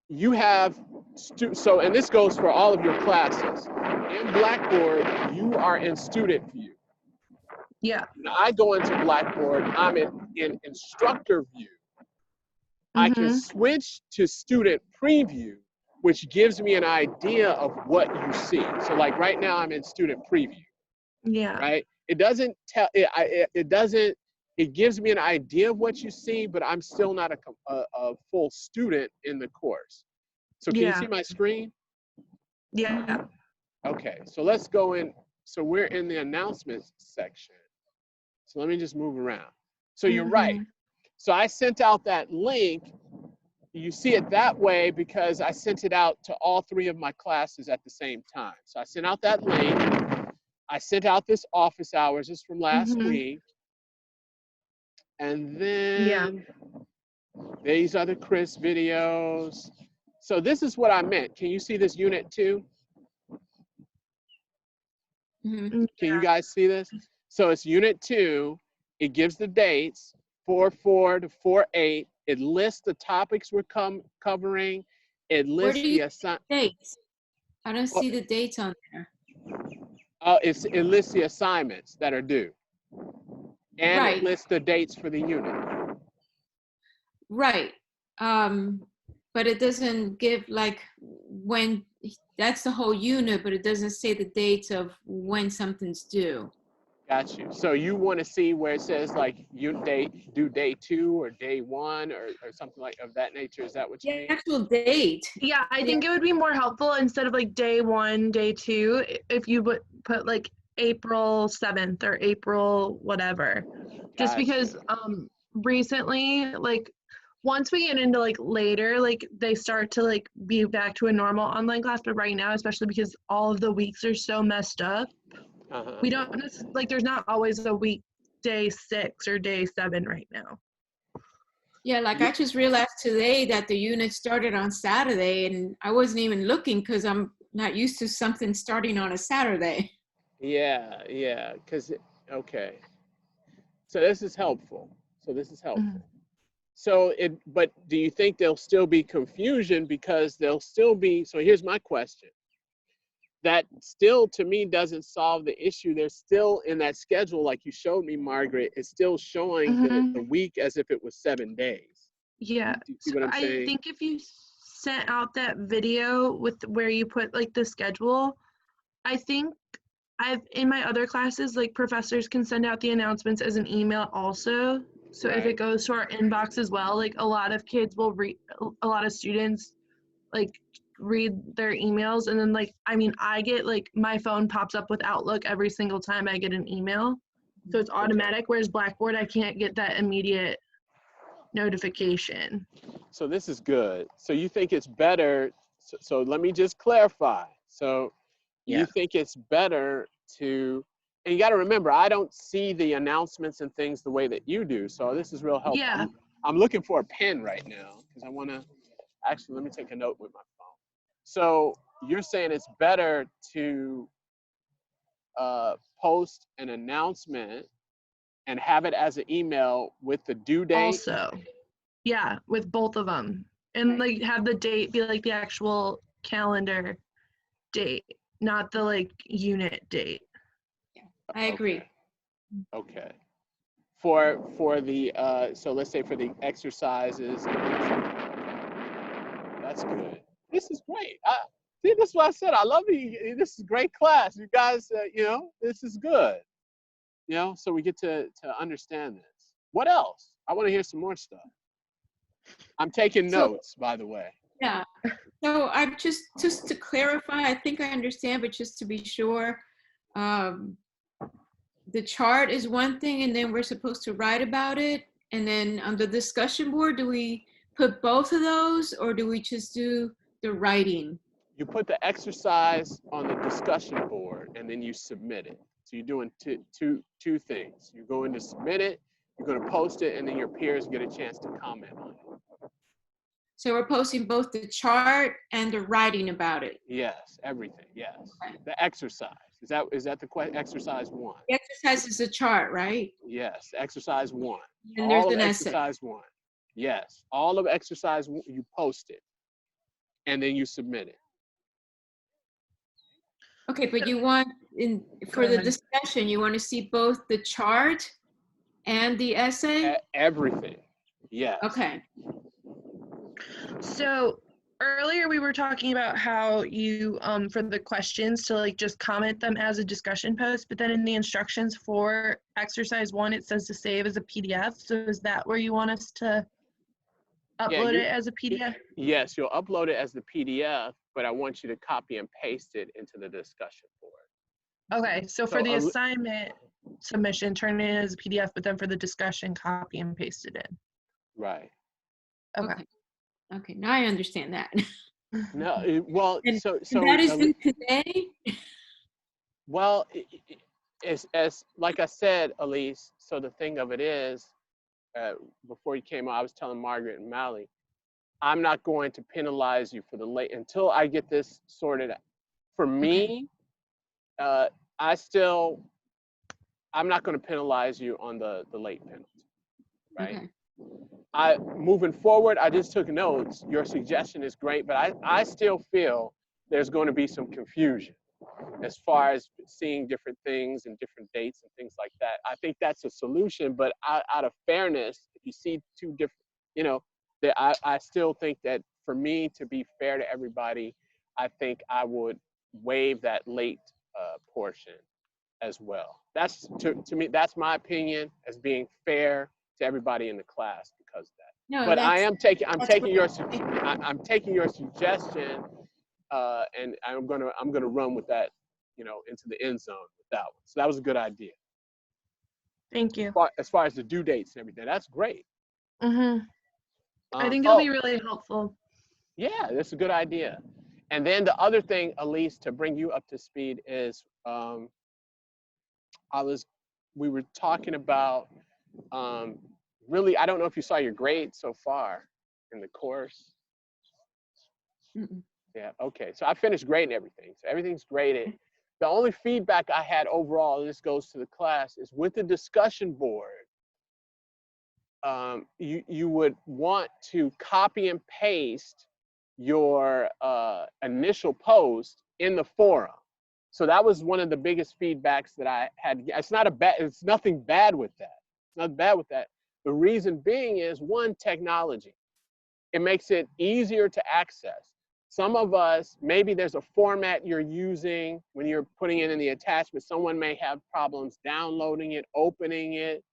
you have, so, and this goes for all of your classes. In Blackboard, you are in student view. Yeah. When I go into Blackboard, I'm in instructor view. I can switch to student preview, which gives me an idea of what you see. So like right now I'm in student preview, Yeah. right? It doesn't tell, it gives me an idea of what you see, but I'm still not a full student in the course. So can you see my screen? Yeah. Okay, so let's go in. So we're in the announcements section. So let me just move around. So you're right. So I sent out that link. You see it that way because I sent it out to all 3 of my classes at the same time. So I sent out that link. I sent out this office hours. This is from last week. And then these are the Chris videos. So this is what I meant. Can you see this unit 2? Can you guys see this? So it's unit 2. It gives the dates, 4/4 to 4/8. It lists the topics we're covering. It lists the dates. I don't see the dates on there. It lists the assignments that are due. And it lists the dates for the unit. Right. But it doesn't give like when, that's the whole unit, but it doesn't say the dates of when something's due. Got you. So you want to see where it says like due day 2 or day 1 or something like of that nature. Is that what you mean? Actual date. Yeah, I think it would be more helpful instead of like day 1, day 2, if you would put like April 7th or April whatever. Just because recently, like once we get into like later, like they start to like be back to a normal online class, but right now, especially because all of the weeks are so messed up, we don't like, there's not always a week day 6 or day 7 right now. Yeah, like I just realized today that the unit started on Saturday, and I wasn't even looking because I'm not used to something starting on a Saturday. Yeah, because, okay. So this is helpful. So but do you think there'll still be confusion because there'll still be, so here's my question. that still to me doesn't solve the issue. There's still in that schedule, like you showed me, Margaret, it's still showing the week as if it was 7 days. Yeah. Do you see what I'm saying? I think if you sent out that video with where you put like the schedule, I think in my other classes, like professors can send out the announcements as an email also. So if it Right. goes to our inbox as well, like a lot of kids will read, a lot of students like read their emails, and then like, I mean, I get like my phone pops up with Outlook every single time I get an email. So it's automatic, whereas Blackboard, I can't get that immediate notification. So this is good. So you think it's better, so let me just clarify. So you think it's better to, and you got to remember, I don't see the announcements and things the way that you do. So this is real helpful. Yeah. I'm looking for a pen right now because I want to, actually, let me take a note with my phone. So you're saying it's better to post an announcement and have it as an email with the due date? Also, yeah, with both of them. And like have the date be like the actual calendar date, not the like unit date. I agree. Okay. For the so let's say for the exercises, that's good. This is great. See, this is what I said. I love you. This is great class. You guys, you know, this is good. You know, so we get to understand this. What else? I want to hear some more stuff. I'm taking notes, by the way. Yeah. So I'm just to clarify, I think I understand, but just to be sure, the chart is one thing, and then we're supposed to write about it. And then on the discussion board, do we put both of those, or do we just do the writing? You put the exercise on the discussion board, and then you submit it. So you're doing two things. You're going to submit it, you're going to post it, and then your peers get a chance to comment on it. So we're posting both the chart and the writing about it. Yes, everything. Yes. Okay. The exercise. Is that the exercise 1? The exercise is a chart, right? Yes, exercise 1. And there's All of an essay. exercise 1. Yes, all of exercise 1, you post it, and then you submit it. Okay, but you want for the discussion, you want to see both the chart and the essay? Everything. Yes. Okay. So earlier we were talking about how you for the questions to like just comment them as a discussion post, but then in the instructions for exercise 1 it says to save as a PDF. So is that where you want us to upload it as a PDF? Yes, you'll upload it as the PDF, but I want you to copy and paste it into the discussion board. Okay, so for the assignment submission, turn it in as a PDF, but then for the discussion, copy and paste it in. Right. Okay. Okay, now I understand that. No, well, And so that is due today? well, as like I said, Elise, so the thing of it is, before you came on, I was telling Margaret and Mally, I'm not going to penalize you for the late until I get this sorted out. For me, I'm not going to penalize you on the late penalty, right? Okay. Moving forward, I just took notes. Your suggestion is great, but I still feel there's going to be some confusion as far as seeing different things and different dates and things like that. I think that's a solution, but out of fairness, if you see two different, you know, that I still think that for me to be fair to everybody, I think I would waive that late portion as well. That's to me, that's my opinion as being fair to everybody in the class because of that. No, But I'm taking your suggestion, and I'm gonna run with that, you know, into the end zone with that one. So that was a good idea. Thank you. As far as the due dates and everything, that's great. I think it'll be really helpful. Yeah, that's a good idea. And then the other thing, Elise, to bring you up to speed is, we were talking about, really, I don't know if you saw your grades so far in the course. Yeah, okay, so I finished grading everything. So everything's graded. The only feedback I had overall, and this goes to the class, is with the discussion board, you would want to copy and paste your initial post in the forum. So that was one of the biggest feedbacks that I had. It's nothing bad with that. It's not bad with that. The reason being is, one, technology. It makes it easier to access. Some of us, maybe there's a format you're using when you're putting it in the attachment. Someone may have problems downloading it, opening it.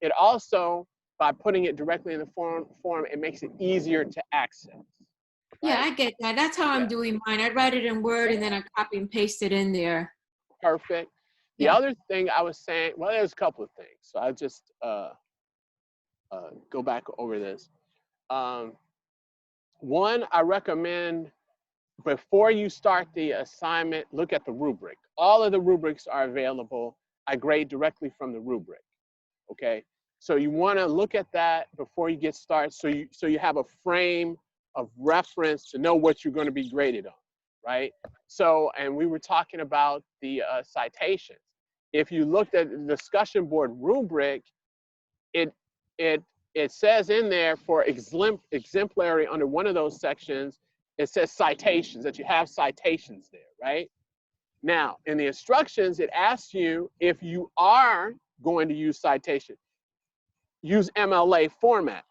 It also, by putting it directly in the form, it makes it easier to access. Yeah, Right? I get that. That's how I'm doing mine. I write it in Word and then I copy and paste it in there. Perfect. The Yeah. other thing I was saying, well, there's a couple of things. So I'll just go back over this. One, I recommend before you start the assignment, look at the rubric. All of the rubrics are available. I grade directly from the rubric. Okay, so you want to look at that before you get started, so you have a frame of reference to know what you're going to be graded on, right? So, and we were talking about the citations. If you looked at the discussion board rubric, it says in there for exemplary under one of those sections, it says citations, that you have citations there, right? Now, in the instructions, it asks you if you are going to use citation, use MLA format.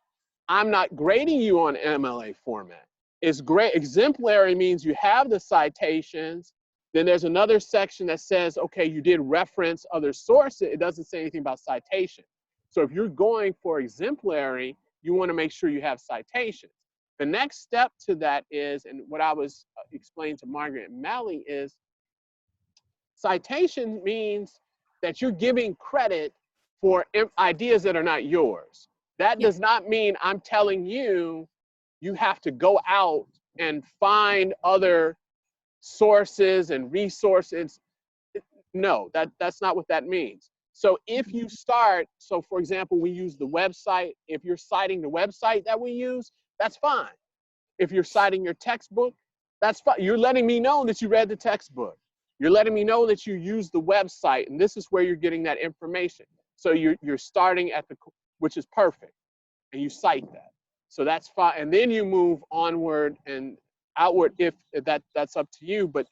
I'm not grading you on MLA format. It's great. Exemplary means you have the citations. Then there's another section that says, okay, you did reference other sources. It doesn't say anything about citation. So if you're going for exemplary, you want to make sure you have citations. The next step to that is, and what I was explaining to Margaret and Mally is, citation means that you're giving credit for ideas that are not yours. That does not mean I'm telling you, you have to go out and find other sources and resources. No, that's not what that means. So if you start, so for example, we use the website. If you're citing the website that we use, that's fine. If you're citing your textbook, that's fine. You're letting me know that you read the textbook. You're letting me know that you use the website, and this is where you're getting that information. So you're starting at the, which is perfect, and you cite that. So that's fine, and then you move onward and outward if that's up to you. But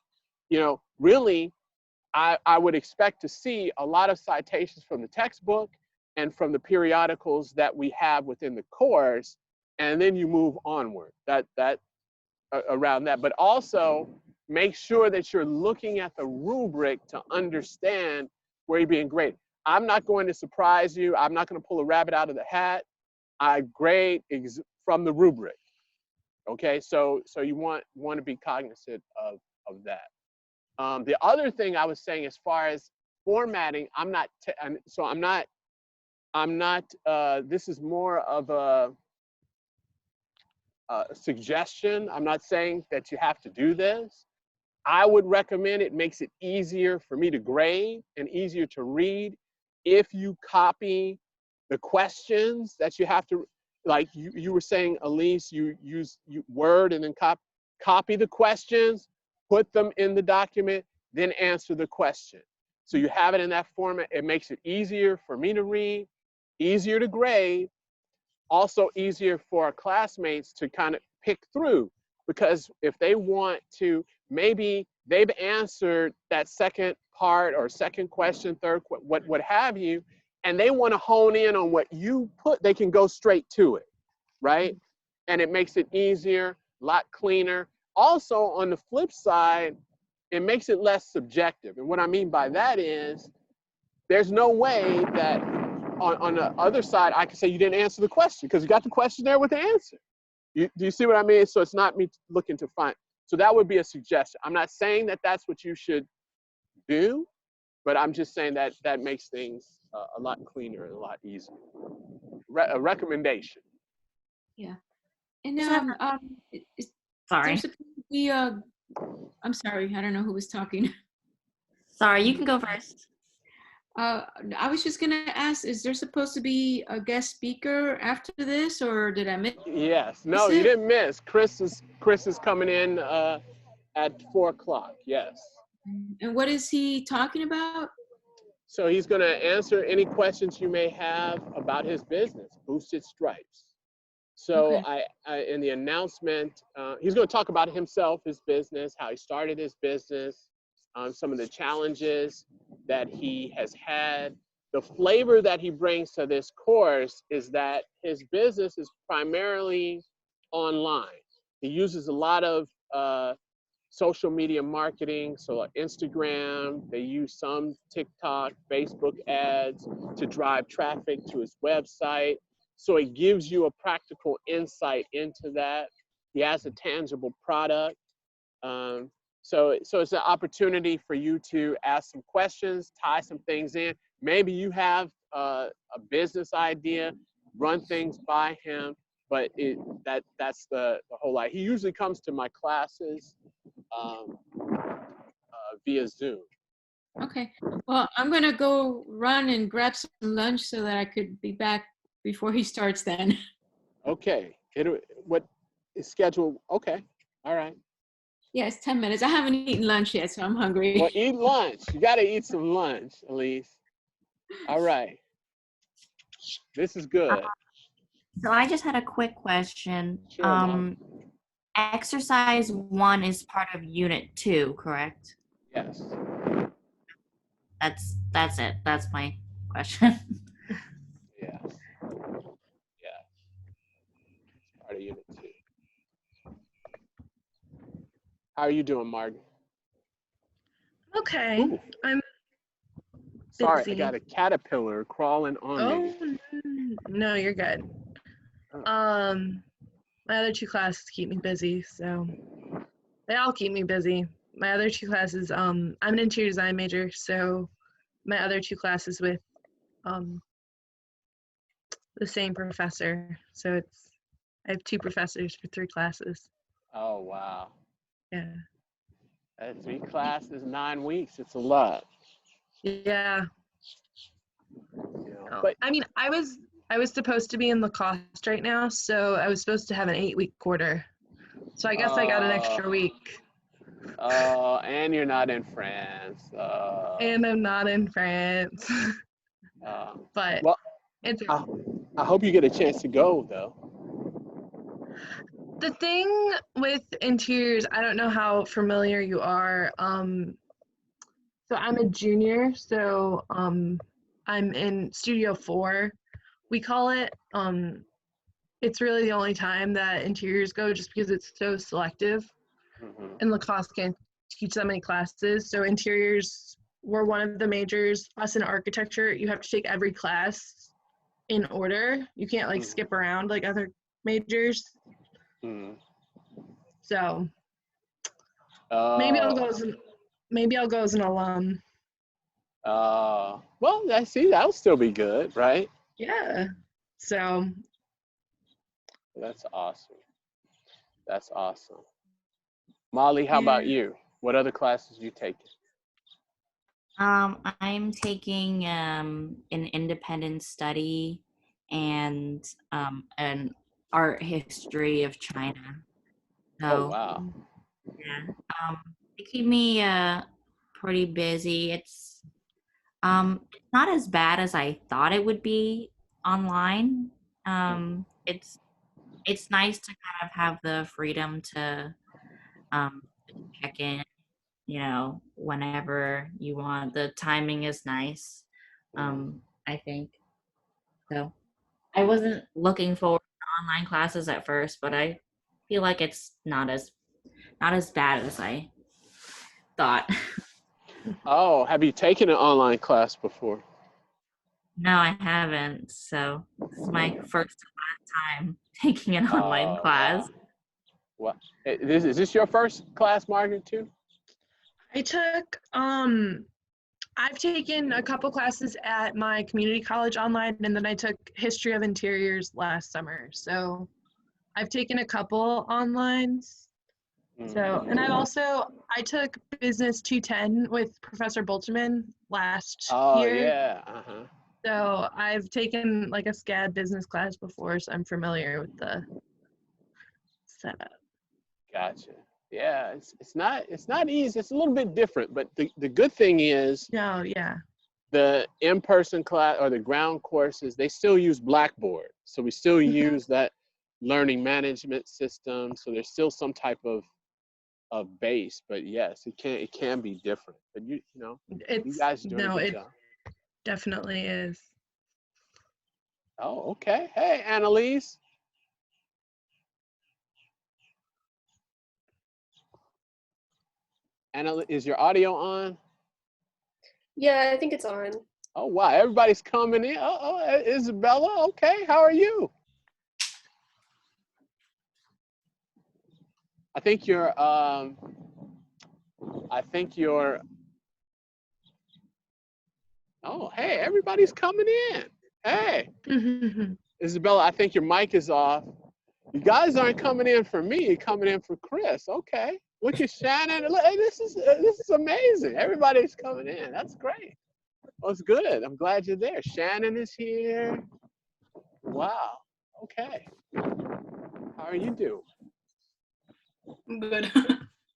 you know, really, I would expect to see a lot of citations from the textbook and from the periodicals that we have within the course, and then you move onward. Around that, but also make sure that you're looking at the rubric to understand where you're being graded. I'm not going to surprise you. I'm not going to pull a rabbit out of the hat. I grade from the rubric. Okay, so you want to be cognizant of that. The other thing I was saying, as far as formatting, this is more of a suggestion. I'm not saying that you have to do this. I would recommend, it makes it easier for me to grade and easier to read if you copy the questions that you have to, like you were saying, Elise, you use Word and then copy the questions, put them in the document, then answer the question. So you have it in that format. It makes it easier for me to read, easier to grade, also easier for our classmates to kind of pick through, because if they want to, maybe they've answered that second part or second question, third, what have you, and they want to hone in on what you put, they can go straight to it, right? And it makes it easier, a lot cleaner. Also, on the flip side, it makes it less subjective. And what I mean by that is, there's no way that on the other side, I can say you didn't answer the question, because you got the question there with the answer. Do you see what I mean? So it's not me looking to find. So that would be a suggestion. I'm not saying that that's what you should do, but I'm just saying that that makes things a lot cleaner and a lot easier. A recommendation. Yeah. And Sorry. there's supposed to be I'm sorry, I don't know who was talking. Sorry, you can go first. I was just gonna ask, is there supposed to be a guest speaker after this, or did I miss? Yes. No, you didn't miss. Chris is coming in at 4 o'clock. Yes. And what is he talking about? So he's going to answer any questions you may have about his business, Boosted Stripes. So Okay. in the announcement, he's going to talk about himself, his business, how he started his business, some of the challenges that he has had. The flavor that he brings to this course is that his business is primarily online. He uses a lot of social media marketing, so like Instagram, they use some TikTok, Facebook ads to drive traffic to his website. So it gives you a practical insight into that. He has a tangible product. So it's an opportunity for you to ask some questions, tie some things in. Maybe you have a business idea, run things by him, but that's the whole idea. He usually comes to my classes via Zoom. Okay. Well, I'm gonna go run and grab some lunch so that I could be back before he starts then. Okay. What is scheduled? Okay. All right. Yeah, it's 10 minutes. I haven't eaten lunch yet, so I'm hungry. Well, eat lunch. You got to eat some lunch, Elise. All right. This is good. So I just had a quick question. Sure, Mark. Exercise 1 is part of Unit 2, correct? Yes. That's it. That's my question. Yeah. Yeah. Part of Unit 2. How are you doing, Martin? Okay. Ooh. I'm Sorry, I busy. got a caterpillar crawling on me. Oh, no, you're good. Oh. My other two classes keep me busy, so they all keep me busy. My other two classes, I'm an interior design major, so my other two classes with the same professor. So I have two professors for 3 classes. Oh, wow. Yeah. 3 classes, 9 weeks. It's a lot. Yeah. You know, Oh, but I mean, I was supposed to be in Lacoste right now, so I was supposed to have an 8-week quarter. So I guess I got an extra week. oh, and you're not in France. And I'm not in France. But Well, it's I hope you get a chance to go, though. the thing with interiors, I don't know how familiar you are. So I'm a junior, so I'm in Studio 4, we call it. It's really the only time that interiors go just because it's so selective. Mm-hmm. And Lacoste can't teach that many classes. So interiors were one of the majors. Us in architecture, you have to take every class in order. You can't like skip around like other majors. Mm-hmm. So maybe I'll go as an alum. Well, I see. That'll still be good, right? Yeah. So That's awesome. That's awesome. Molly, how about you? What other classes you taking? I'm taking an independent study and an art history of China. So, Oh, wow. yeah, they keep me pretty busy. It's not as bad as I thought it would be online. It's nice to kind of have the freedom to check in, whenever you want. The timing is nice. I think so. I wasn't looking forward to online classes at first, but I feel like it's not as bad as I thought. Oh, have you taken an online class before? No, I haven't. So this is my first time taking an online class. Wow. What? Is this your first class, Margaret, too? I took I've taken a couple classes at my community college online, and then I took history of interiors last summer. So I've taken a couple online. So, and I took business 210 with Professor Boltzmann last year. Yeah. So I've taken like a SCAD business class before, so I'm familiar with the setup. Gotcha. Yeah, it's not easy. It's a little bit different, but the good thing is No, yeah. the in-person class or the ground courses, they still use Blackboard. So we still use that learning management system. So there's still some type of of base, but yes, it can be different. But you know, you It's guys doing a no, good it job. definitely is. Oh, okay. Hey, Annalise. Anna, is your audio on? Yeah, I think it's on. Oh wow, everybody's coming in. Isabella. Okay, how are you? I think you're. I think you're. Oh, hey, everybody's coming in. Hey, Isabella, I think your mic is off. You guys aren't coming in for me. You're coming in for Chris. Okay. Look at Shannon. Look, hey, this is amazing. Everybody's coming in. That's great. Well, it's good. I'm glad you're there. Shannon is here. Wow. Okay. How are you doing? Good.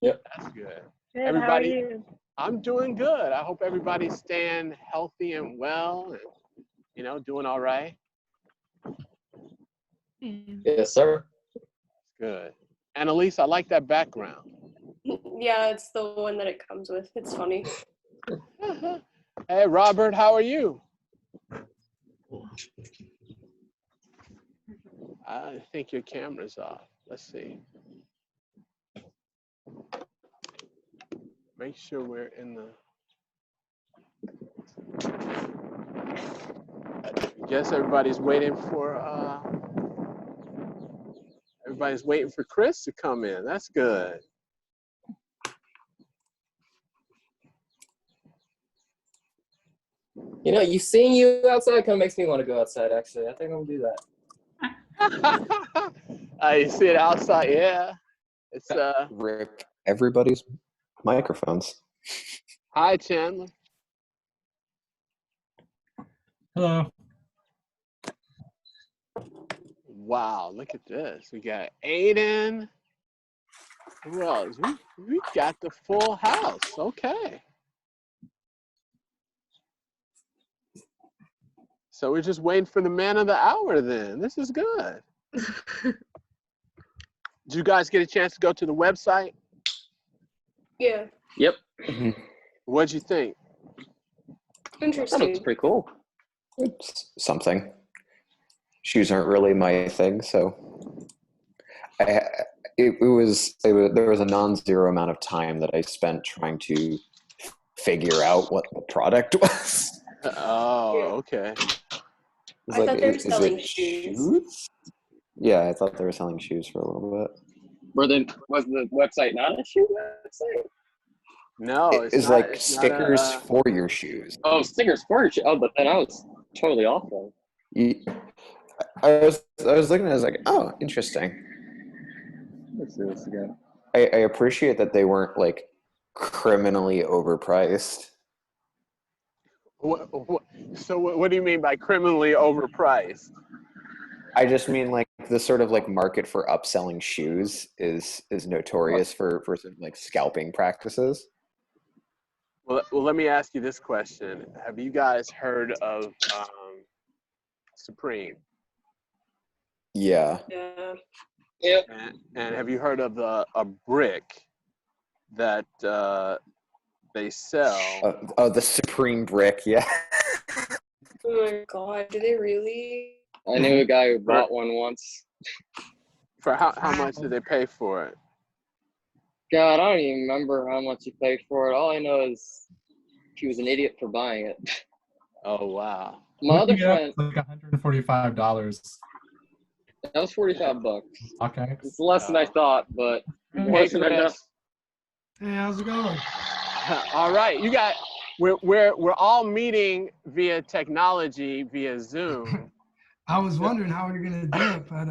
That's good. Good, Everybody, how are you? I'm doing good. I hope everybody's staying healthy and well and, you know, doing all right. Yes, sir. Good. Annalise, I like that background. Yeah, it's the one that it comes with. It's funny. Hey, Robert, how are you? I think your camera's off. Let's see. Make sure we're in the. I guess everybody's waiting for Chris to come in. That's good. You know, seeing you outside kind of makes me want to go outside, actually. I think I'm going to do that. You see it outside, yeah. It's Rip everybody's microphones. Hi, Chandler. Hello. Wow, look at this. We got Aiden. Who else? We got the full house. Okay. So we're just waiting for the man of the hour then. This is good. Did you guys get a chance to go to the website? Yeah. Yep. What'd you think? That Interesting. looks pretty cool. It's something. Shoes aren't really my thing, so there was a non-zero amount of time that I spent trying to figure out what the product was. Oh, okay. It's I thought they were is selling it shoes. Yeah, I thought they were selling shoes for a little bit. Was the website not a shoe website? No, it's It's not. like It's not stickers for your shoes. Oh, stickers for your shoe. Oh, but then I was totally off then. I was looking at it, I was like, oh, interesting. Let's do this again. I appreciate that they weren't like criminally overpriced. So what do you mean by criminally overpriced? I just mean like the sort of like market for upselling shoes is notorious for sort of like scalping practices. Well, let me ask you this question. Have you guys heard of Supreme? Yeah. Yeah. Yep. And have you heard of a brick that they sell? Oh, the Supreme brick, yeah. Oh my god, do they really? I knew a guy who bought one once. For how much did they pay for it? God, I don't even remember how much he paid for it. All I know is he was an idiot for buying it. Oh wow. My other friend, Like $145. that was $45. Okay. It's less than I thought, but Hey, less than I thought. Chris. Hey, how's it going? All right, we're all meeting via technology, via Zoom. I was wondering how we were going to do it, but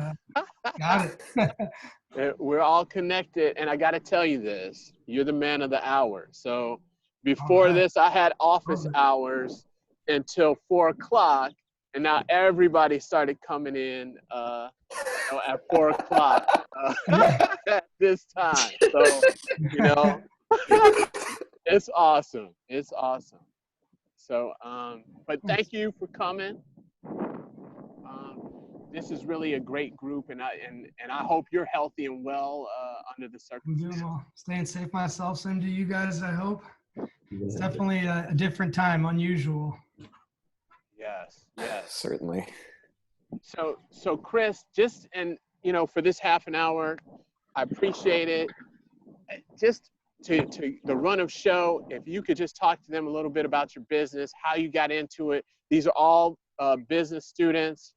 got it. We're all connected, and I got to tell you this: you're the man of the hour. So before this, I had office hours until 4 o'clock, and now everybody started coming in at 4 o'clock at this time. So it's awesome. It's awesome. So, but thank you for coming. This is really a great group, and I hope you're healthy and well under the I'm doing circumstances. well. Staying safe myself. Same to you guys, I hope. It's definitely a different time, unusual. Yes, yes. Certainly. So Chris, just for this half an hour, I appreciate it. Just to the run of show, if you could just talk to them a little bit about your business, how you got into it. These are all business students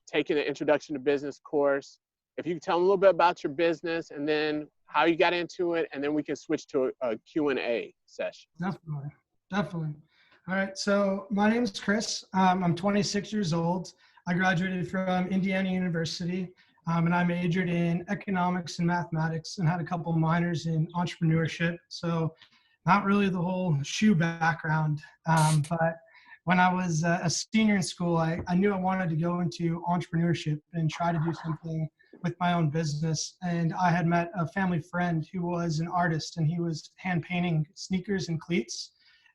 taking the Introduction to Business course. If you could tell them a little bit about your business and then how you got into it, and then we can switch to a Q&A session. Definitely. All right, so my name is Chris. I'm 26 years old. I graduated from Indiana University, and I majored in economics and mathematics and had a couple minors in entrepreneurship. So not really the whole shoe background, but when I was a senior in school, I knew I wanted to go into entrepreneurship and try to do something with my own business. And I had met a family friend who was an artist, and he was hand painting sneakers and cleats.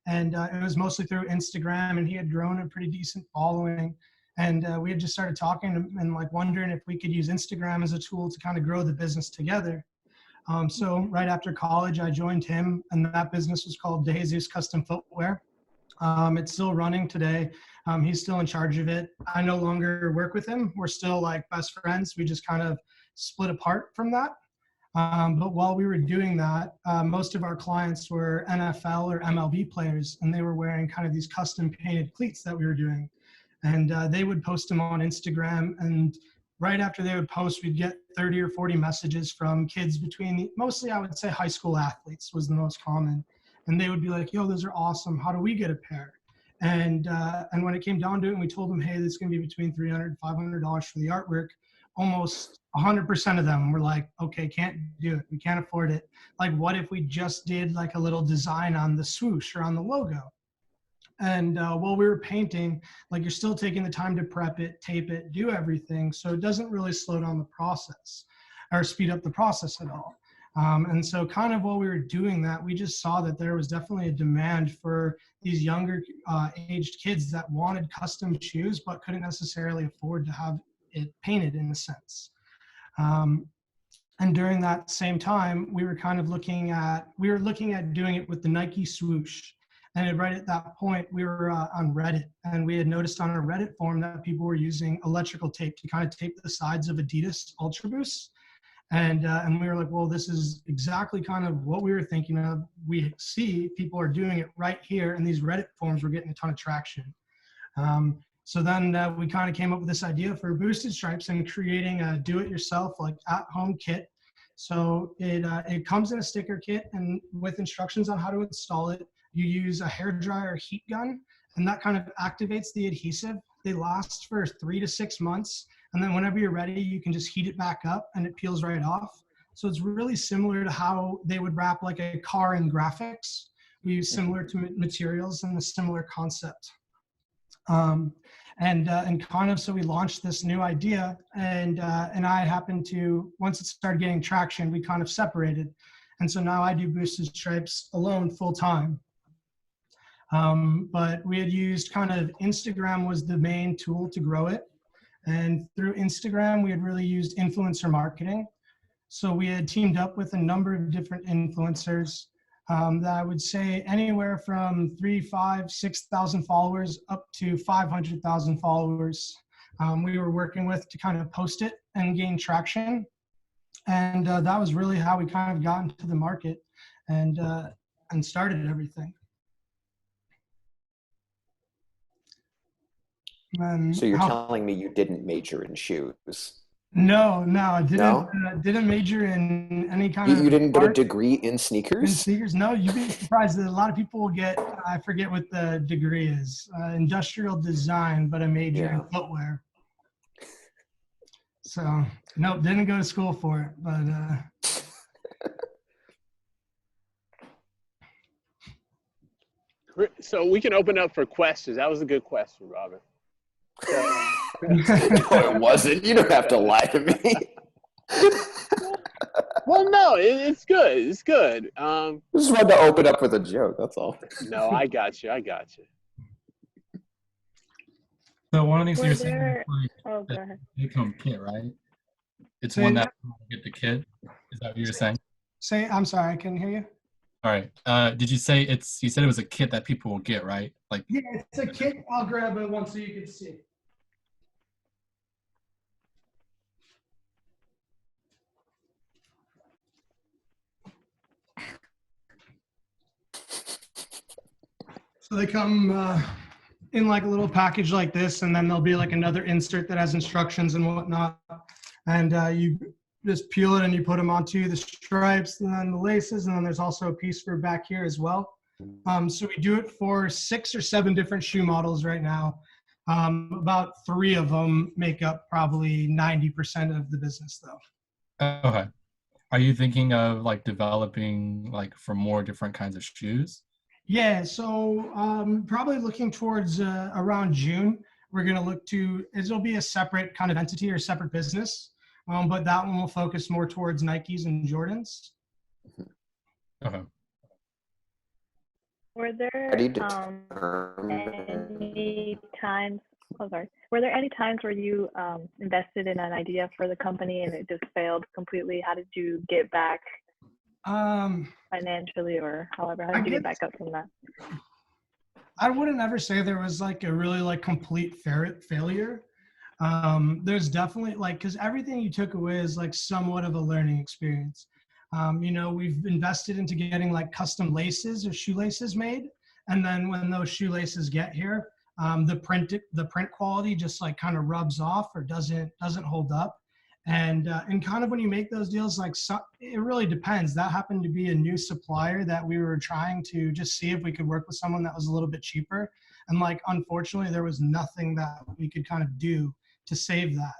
And it was mostly through Instagram, and he had grown a pretty decent following. And we had just started talking and like wondering if we could use Instagram as a tool to kind of grow the business together. So right after college, I joined him, and that business was called De Jesus Custom Footwear. It's still running today. He's still in charge of it. I no longer work with him. We're still like best friends. We just kind of split apart from that. But while we were doing that, most of our clients were NFL or MLB players, and they were wearing kind of these custom painted cleats that we were doing. And they would post them on Instagram. And right after they would post, we'd get 30 or 40 messages from kids between, mostly I would say high school athletes was the most common. And they would be like, yo, those are awesome. How do we get a pair? And when it came down to it, and we told them, hey, this is going to be between $300 and $500 for the artwork, almost 100% of them were like, okay, can't do it. We can't afford it. Like, what if we just did like a little design on the swoosh or on the logo? And while we were painting, like you're still taking the time to prep it, tape it, do everything. So it doesn't really slow down the process or speed up the process at all. And so kind of while we were doing that, we just saw that there was definitely a demand for these younger aged kids that wanted custom shoes, but couldn't necessarily afford to have it painted in a sense. And during that same time, we were kind of looking at doing it with the Nike swoosh. And right at that point, we were on Reddit, and we had noticed on our Reddit forum that people were using electrical tape to kind of tape the sides of Adidas Ultra Boosts. And we were like, well, this is exactly kind of what we were thinking of. We see people are doing it right here, and these Reddit forums were getting a ton of traction. So then we kind of came up with this idea for boosted stripes and creating a do-it-yourself like at-home kit. So it comes in a sticker kit and with instructions on how to install it. You use a hairdryer heat gun, and that kind of activates the adhesive. They last for 3 to 6 months. And then whenever you're ready, you can just heat it back up and it peels right off. So it's really similar to how they would wrap like a car in graphics. We use similar to materials and a similar concept. And kind of, so we launched this new idea, and I happened to, once it started getting traction, we kind of separated. And so now I do boosted stripes alone full time. But we had used kind of Instagram was the main tool to grow it. And through Instagram, we had really used influencer marketing. So we had teamed up with a number of different influencers that I would say anywhere from 3,000, 5,000, 6,000 followers up to 500,000 followers. We were working with to kind of post it and gain traction. And that was really how we kind of got into the market and started everything. So you're telling me you didn't major in shoes? No, I didn't major in any kind of. You didn't get a art. degree in sneakers? In sneakers? No, you'd be surprised that a lot of people will get, I forget what the degree is, industrial design, but a major in footwear. So, no, didn't go to school for it, but. So we can open up for questions. That was a good question, Robert. No, it wasn't. You don't have to lie to me. Well, no, it's good. It's good. Just wanted to open up with a joke. That's all. No, I got you. So one of the things Were you're saying there- is like Oh, go ahead. take-home kit, right? It's Say one that- that get the kid. Is that what you're saying? I'm sorry, I couldn't hear you. All right. Did you say it's? You said it was a kit that people will get, right? Like, Yeah, it's a kit. I'll grab it one so you can see. So they come in like a little package like this, and then there'll be like another insert that has instructions and whatnot. And you just peel it and you put them onto the stripes and then the laces, and then there's also a piece for back here as well. So we do it for 6 or 7 different shoe models right now. About 3 of them make up probably 90% of the business though. okay. Are you thinking of like developing like for more different kinds of shoes? Yeah, so probably looking towards around June, we're going to look to, it'll be a separate kind of entity or separate business, but that one will focus more towards Nikes and Jordans. Okay. Were How do you there determine? any times? Oh, sorry. Were there any times where you invested in an idea for the company and it just failed completely? How did you get back financially, or however? How did you get back up from that? I wouldn't ever say there was like a really like complete failure. There's definitely like, because everything you took away is like somewhat of a learning experience. You know, we've invested into getting like custom laces or shoelaces made. And then when those shoelaces get here, the print quality just like kind of rubs off or doesn't hold up. And kind of when you make those deals, like it really depends. That happened to be a new supplier that we were trying to just see if we could work with someone that was a little bit cheaper. And like, unfortunately, there was nothing that we could kind of do to save that.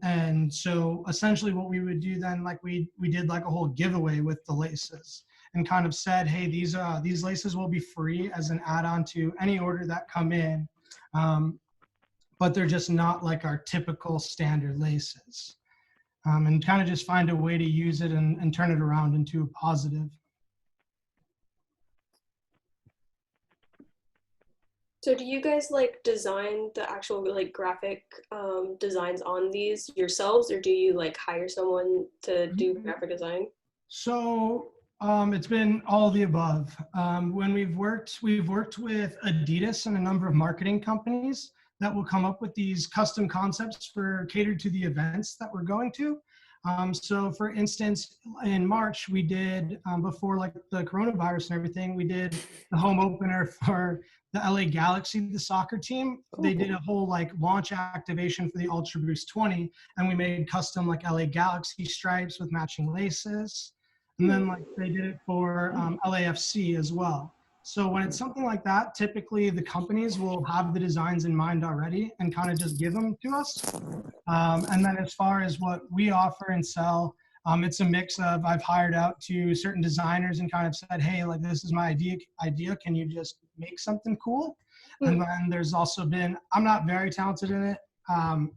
And so essentially what we would do then, like we did like a whole giveaway with the laces and kind of said, hey, these laces will be free as an add-on to any order that come in. But they're just not like our typical standard laces. And kind of just find a way to use it and turn it around into a positive. So do you guys like design the actual like graphic designs on these yourselves, or do you like hire someone to do graphic design? So it's been all of the above. When we've worked with Adidas and a number of marketing companies that will come up with these custom concepts for catered to the events that we're going to. So for instance, in March, we did, before like the coronavirus and everything, we did the home opener for the LA Galaxy, the soccer team. They did a whole like launch activation for the Ultra Boost 20, and we made custom like LA Galaxy stripes with matching laces. And then like they did it for LAFC as well. So when it's something like that, typically the companies will have the designs in mind already and kind of just give them to us. And then as far as what we offer and sell, it's a mix of I've hired out to certain designers and kind of said, hey, like this is my idea. Can you just make something cool? And then there's also been, I'm not very talented in it.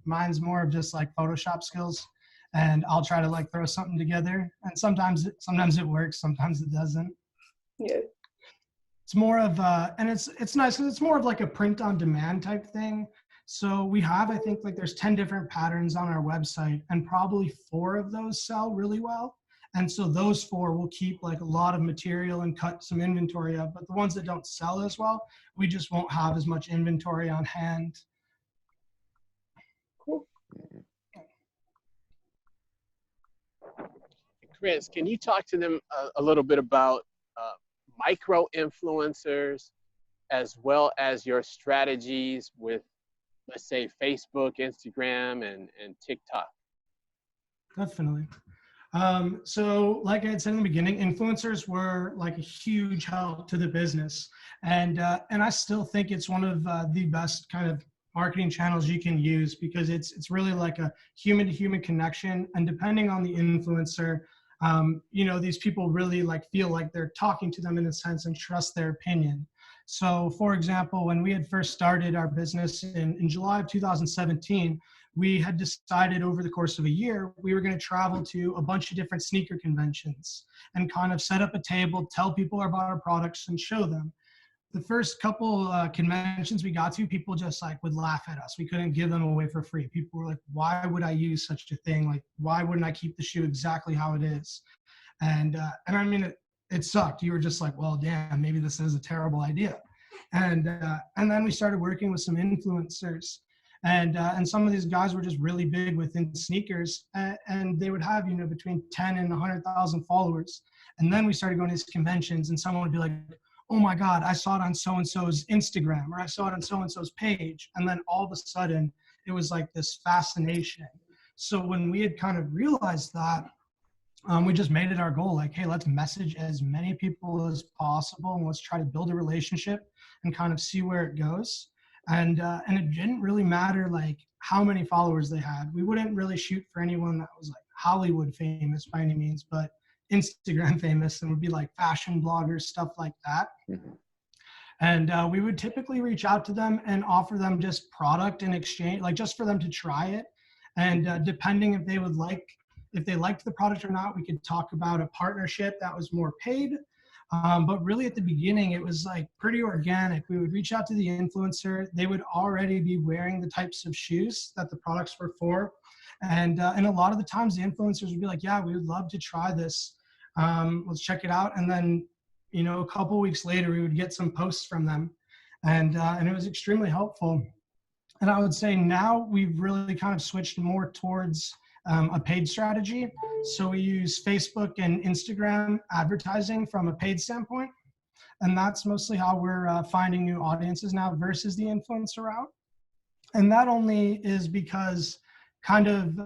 Mine's more of just like Photoshop skills. And I'll try to like throw something together. And sometimes it works, sometimes it doesn't. Yeah. It's more of and it's nice because it's more of like a print on demand type thing. So we have, I think like there's 10 different patterns on our website and probably 4 of those sell really well. And so those 4 will keep like a lot of material and cut some inventory up, but the ones that don't sell as well, we just won't have as much inventory on hand. Cool. Chris, can you talk to them a little bit about micro influencers as well as your strategies with, let's say, Facebook, Instagram, and TikTok? Definitely. So like I had said in the beginning, influencers were like a huge help to the business. And I still think it's one of the best kind of marketing channels you can use because it's really like a human to human connection. And depending on the influencer, you know, these people really like feel like they're talking to them in a sense and trust their opinion. So for example, when we had first started our business in July of 2017, we had decided over the course of a year, we were going to travel to a bunch of different sneaker conventions and kind of set up a table, tell people about our products and show them. the first couple conventions we got to, people just like would laugh at us. We couldn't give them away for free. People were like, why would I use such a thing? Like, why wouldn't I keep the shoe exactly how it is? And I mean, it sucked. You were just like, well, damn, maybe this is a terrible idea. And then we started working with some influencers, and some of these guys were just really big within sneakers, and they would have, you know, between 10 and 100,000 followers. And then we started going to these conventions, and someone would be like, oh my God, I saw it on so-and-so's Instagram, or I saw it on so-and-so's page. And then all of a sudden it was like this fascination. So when we had kind of realized that, we just made it our goal, like, hey, let's message as many people as possible, and let's try to build a relationship and kind of see where it goes. And it didn't really matter like how many followers they had. We wouldn't really shoot for anyone that was like Hollywood famous by any means, but Instagram famous, and would be like fashion bloggers, stuff like that. Mm-hmm. And we would typically reach out to them and offer them just product in exchange, like just for them to try it. And depending if they would like, if they liked the product or not, we could talk about a partnership that was more paid. But really at the beginning, it was like pretty organic. We would reach out to the influencer. They would already be wearing the types of shoes that the products were for. And a lot of the times the influencers would be like, yeah, we would love to try this. Let's check it out. And then, you know, a couple weeks later, we would get some posts from them. And it was extremely helpful. And I would say now we've really kind of switched more towards a paid strategy. So we use Facebook and Instagram advertising from a paid standpoint. And that's mostly how we're finding new audiences now versus the influencer route. And that only is because kind of,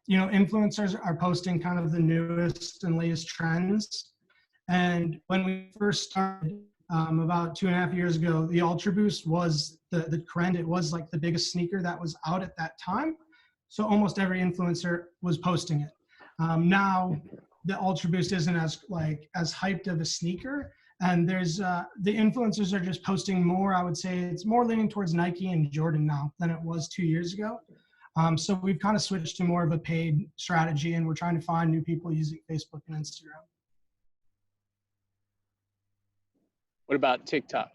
you know, influencers are posting kind of the newest and latest trends. And when we first started about 2.5 years ago, the Ultra Boost was the trend. It was like the biggest sneaker that was out at that time. So almost every influencer was posting it. Now the Ultra Boost isn't as hyped of a sneaker. And there's the influencers are just posting more. I would say it's more leaning towards Nike and Jordan now than it was 2 years ago. So we've kind of switched to more of a paid strategy, and we're trying to find new people using Facebook and Instagram. What about TikTok?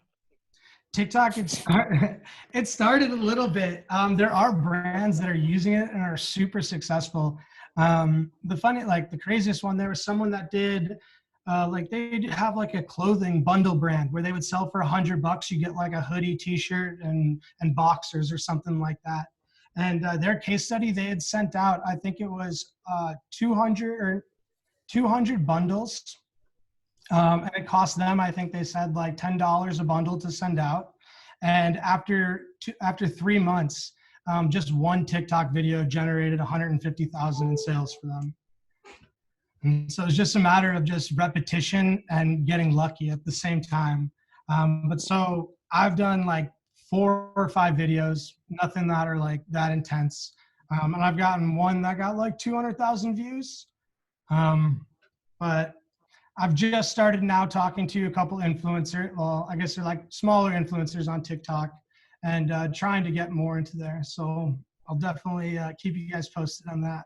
TikTok, it started a little bit. There are brands that are using it and are super successful. The craziest one, there was someone that did, they have like a clothing bundle brand where they would sell for $100. You get like a hoodie, t-shirt, and boxers or something like that. And their case study, they had sent out, I think it was 200 bundles. And it cost them, I think they said like $10 a bundle to send out. And after 3 months, just one TikTok video generated 150,000 in sales for them. And so it's just a matter of just repetition and getting lucky at the same time. But so I've done like 4 or 5 videos, nothing that are like that intense. And I've gotten one that got like 200,000 views. But I've just started now talking to a couple influencers. Well, I guess they're like smaller influencers on TikTok, and trying to get more into there. So I'll definitely keep you guys posted on that.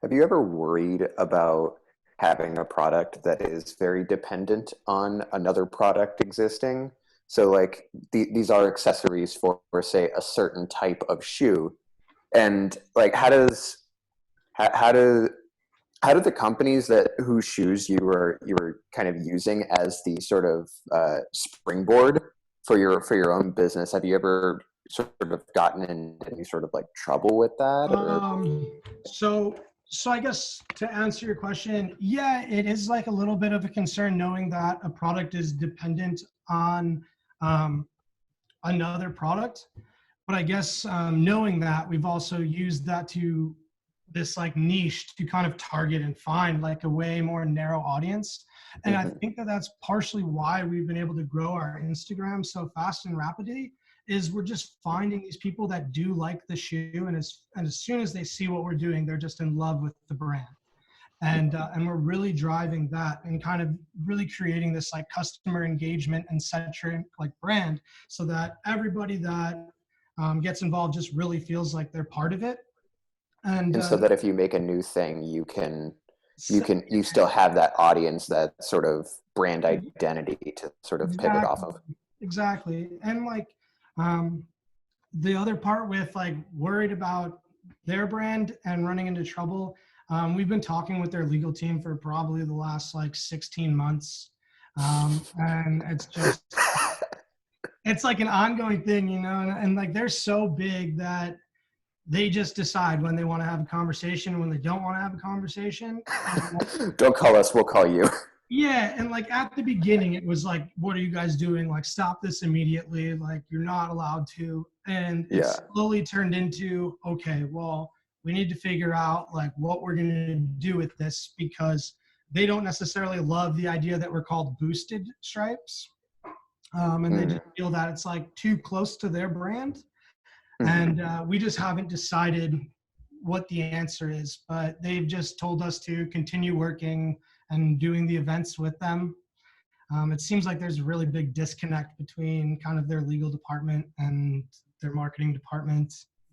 Have you ever worried about having a product that is very dependent on another product existing? So like these are accessories for say a certain type of shoe, and like how do the companies whose shoes you were kind of using as the sort of springboard for your own business, have you ever sort of gotten in any sort of like trouble with that? So I guess to answer your question, yeah, it is like a little bit of a concern knowing that a product is dependent on another product. But I guess knowing that, we've also used that to this like niche to kind of target and find like a way more narrow audience. And I think that that's partially why we've been able to grow our Instagram so fast and rapidly, is we're just finding these people that do like the shoe, and as soon as they see what we're doing, they're just in love with the brand. And we're really driving that and kind of really creating this like customer engagement and centric like brand, so that everybody that gets involved just really feels like they're part of it. And so that if you make a new thing, you can you still have that audience, that sort of brand identity to sort of pivot off of. Exactly. And like the other part with like worried about their brand and running into trouble, we've been talking with their legal team for probably the last like 16 months. And it's just, it's like an ongoing thing, you know, and like they're so big that they just decide when they want to have a conversation and when they don't want to have a conversation. Don't call us, we'll call you. Yeah, and like at the beginning, it was like, what are you guys doing? Like, stop this immediately. Like, you're not allowed to. And it slowly turned into, okay, well, we need to figure out like what we're going to do with this, because they don't necessarily love the idea that we're called boosted stripes. And they just feel that it's like too close to their brand. And we just haven't decided what the answer is, but they've just told us to continue working and doing the events with them. It seems like there's a really big disconnect between kind of their legal department and their marketing department.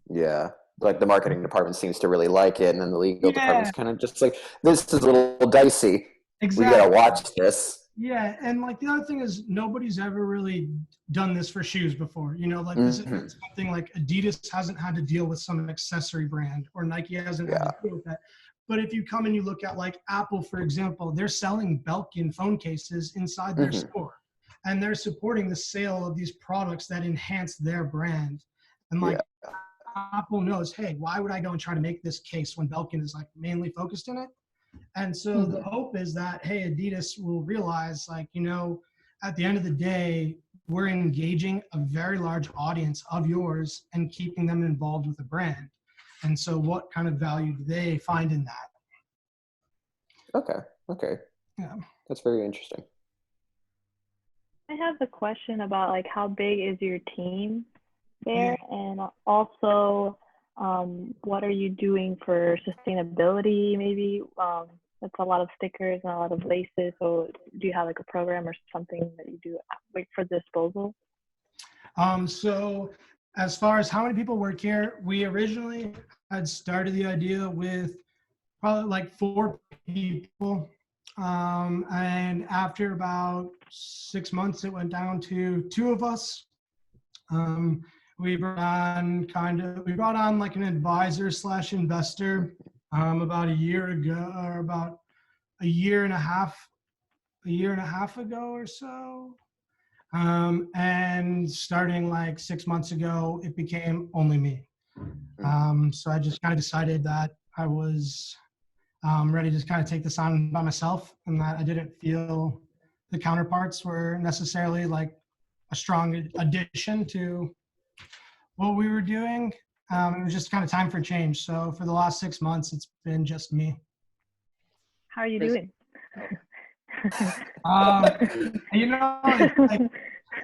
Yeah, like the marketing department seems to really like it, and then the legal department's kind of just like, this is a little dicey. Exactly. We gotta watch this. Yeah, and like the other thing is nobody's ever really done this for shoes before. You know, like this is something like Adidas hasn't had to deal with some accessory brand, or Nike hasn't had to deal with that. But if you come and you look at like Apple, for example, they're selling Belkin phone cases inside their store, and they're supporting the sale of these products that enhance their brand. And like Apple knows, hey, why would I go and try to make this case when Belkin is like mainly focused in it? And so the hope is that, hey, Adidas will realize, like, you know, at the end of the day, we're engaging a very large audience of yours and keeping them involved with the brand. And so what kind of value do they find in that? Okay. Yeah. That's very interesting. I have a question about like how big is your team there, and also what are you doing for sustainability? Maybe that's a lot of stickers and a lot of laces. So do you have like a program or something that you do like for disposal? So as far as how many people work here, we originally had started the idea with probably like 4 people. And after about 6 months, it went down to 2 of us. We brought on like an advisor / investor about a year ago, or about a year and a half ago or so. And starting like 6 months ago, it became only me. So I just kind of decided that I was ready to kind of take this on by myself, and that I didn't feel the counterparts were necessarily like a strong addition to what we were doing. It was just kind of time for change. So for the last 6 months, it's been just me. How are you doing? You know, it's like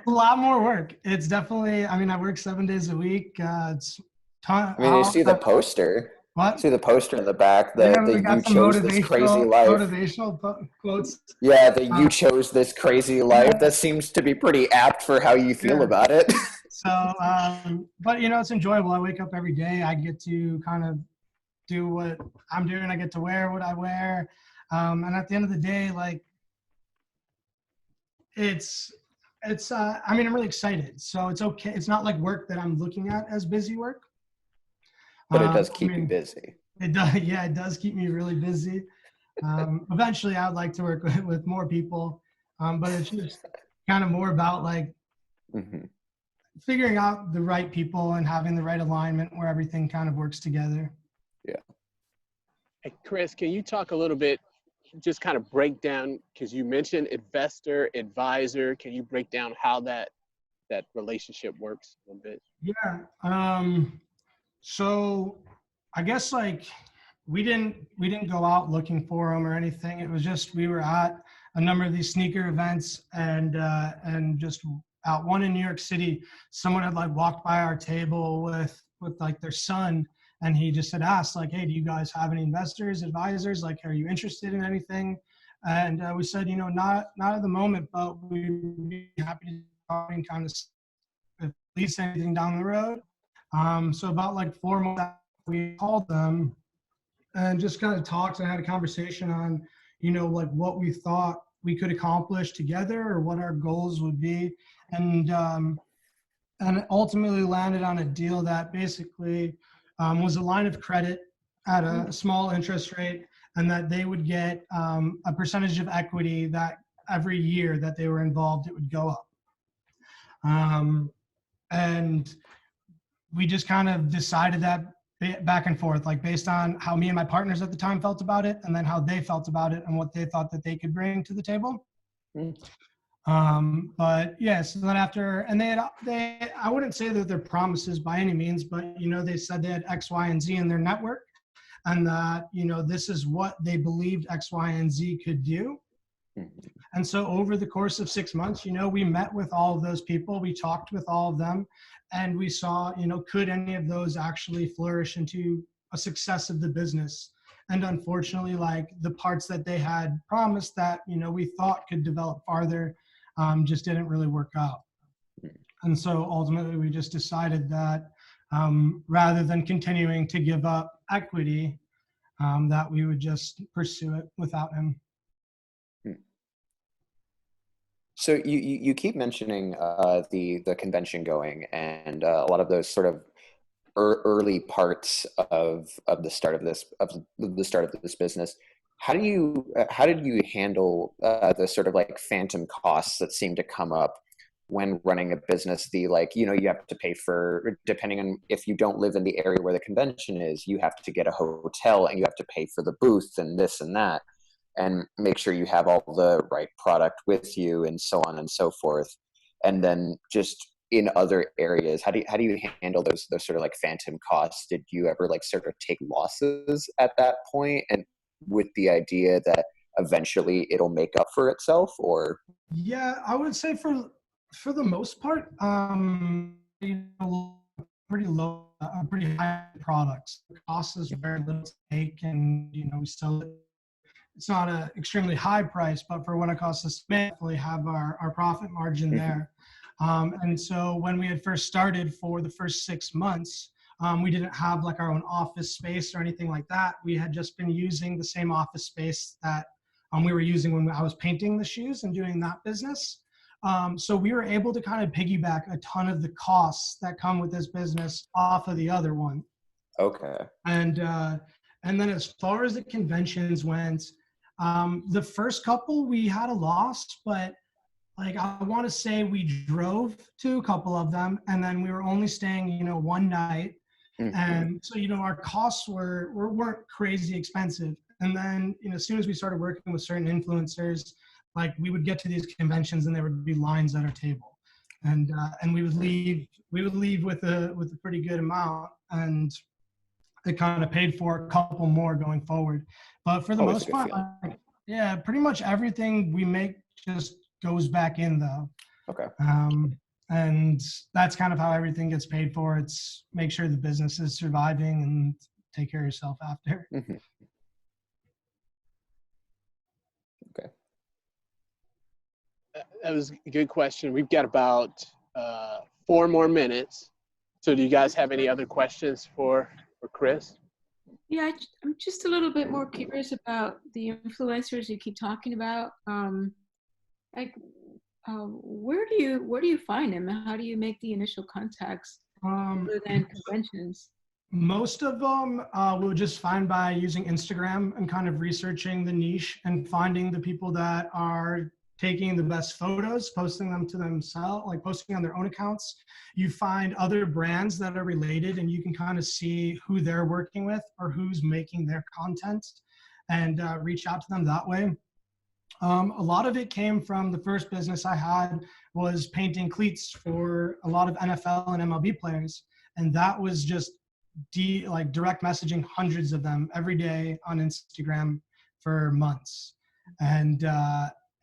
a lot more work. It's definitely, I mean, I work 7 days a week. It's ton. I mean, you see the poster. What? See the poster in the back that you chose this crazy life. Motivational quotes. Yeah, that you chose this crazy life. That seems to be pretty apt for how you feel about it. So, but you know, it's enjoyable. I wake up every day. I get to kind of do what I'm doing. I get to wear what I wear. And at the end of the day, like, I mean, I'm really excited. So it's okay. It's not like work that I'm looking at as busy work. But it does keep you busy. It does. Yeah, it does keep me really busy. Eventually, I would like to work with more people. But it's just kind of more about like figuring out the right people and having the right alignment where everything kind of works together. Yeah. Hey, Chris, can you talk a little bit, just kind of break down, because you mentioned investor, advisor. Can you break down how that relationship works a little bit? Yeah. So I guess like we didn't go out looking for them or anything. It was just, we were at a number of these sneaker events, and just at one in New York City, someone had like walked by our table with like their son, and he just had asked like, hey, do you guys have any investors, advisors? Like, are you interested in anything? And we said, you know, not at the moment, but we'd be happy to talk and kind of at least anything down the road. So about like 4 months after we called them, and just kind of talked and had a conversation on, you know, like what we thought we could accomplish together or what our goals would be. And ultimately landed on a deal that basically was a line of credit at a small interest rate, and that they would get a percentage of equity that every year that they were involved, it would go up. And we just kind of decided that back and forth, like based on how me and my partners at the time felt about it, and then how they felt about it and what they thought that they could bring to the table. But yes, and then after, and they I wouldn't say that they're promises by any means, but you know, they said they had X, Y, and Z in their network, and that, you know, this is what they believed X, Y, and Z could do. And so over the course of 6 months, you know, we met with all of those people, we talked with all of them, and we saw, you know, could any of those actually flourish into a success of the business? And unfortunately, like the parts that they had promised that, you know, we thought could develop farther, just didn't really work out. And so ultimately we just decided that rather than continuing to give up equity, that we would just pursue it without him. So you keep mentioning the convention going and a lot of those sort of early parts of the start of this business. How did you handle the sort of like phantom costs that seem to come up when running a business? The, like, you know, you have to pay for, depending on if you don't live in the area where the convention is, you have to get a hotel and you have to pay for the booth and this and that, and make sure you have all the right product with you and so on and so forth. And then just in other areas, how do you handle those sort of like phantom costs? Did you ever like sort of take losses at that point, and with the idea that eventually it'll make up for itself? Or Yeah, I would say for the most part, you know, pretty low, pretty high products. The cost is very little to take, and you know, we sell it. It's not an extremely high price, but for what it costs us, we definitely have our profit margin there. And so when we had first started, for the first 6 months, we didn't have like our own office space or anything like that. We had just been using the same office space that we were using when I was painting the shoes and doing that business. So we were able to kind of piggyback a ton of the costs that come with this business off of the other one. Okay. And then as far as the conventions went, the first couple we had a loss, but like I want to say we drove to a couple of them, and then we were only staying, you know, one night. And so, you know, our costs weren't crazy expensive. And then, you know, as soon as we started working with certain influencers, like we would get to these conventions and there would be lines at our table, and we would leave with a pretty good amount, and it kind of paid for a couple more going forward. But for the most part, like, yeah, pretty much everything we make just goes back in though. Okay. And that's kind of how everything gets paid for. It's make sure the business is surviving and take care of yourself after. Okay. That was a good question. We've got about 4 more minutes. So do you guys have any other questions for Chris? Yeah, I'm just a little bit more curious about the influencers you keep talking about. Where do you find them? How do you make the initial contacts other than conventions? Most of them we'll just find by using Instagram and kind of researching the niche and finding the people that are taking the best photos, posting them to themselves, like posting on their own accounts. You find other brands that are related, and you can kind of see who they're working with or who's making their content, and reach out to them that way. A lot of it came from the first business I had was painting cleats for a lot of NFL and MLB players. And that was just direct messaging hundreds of them every day on Instagram for months. And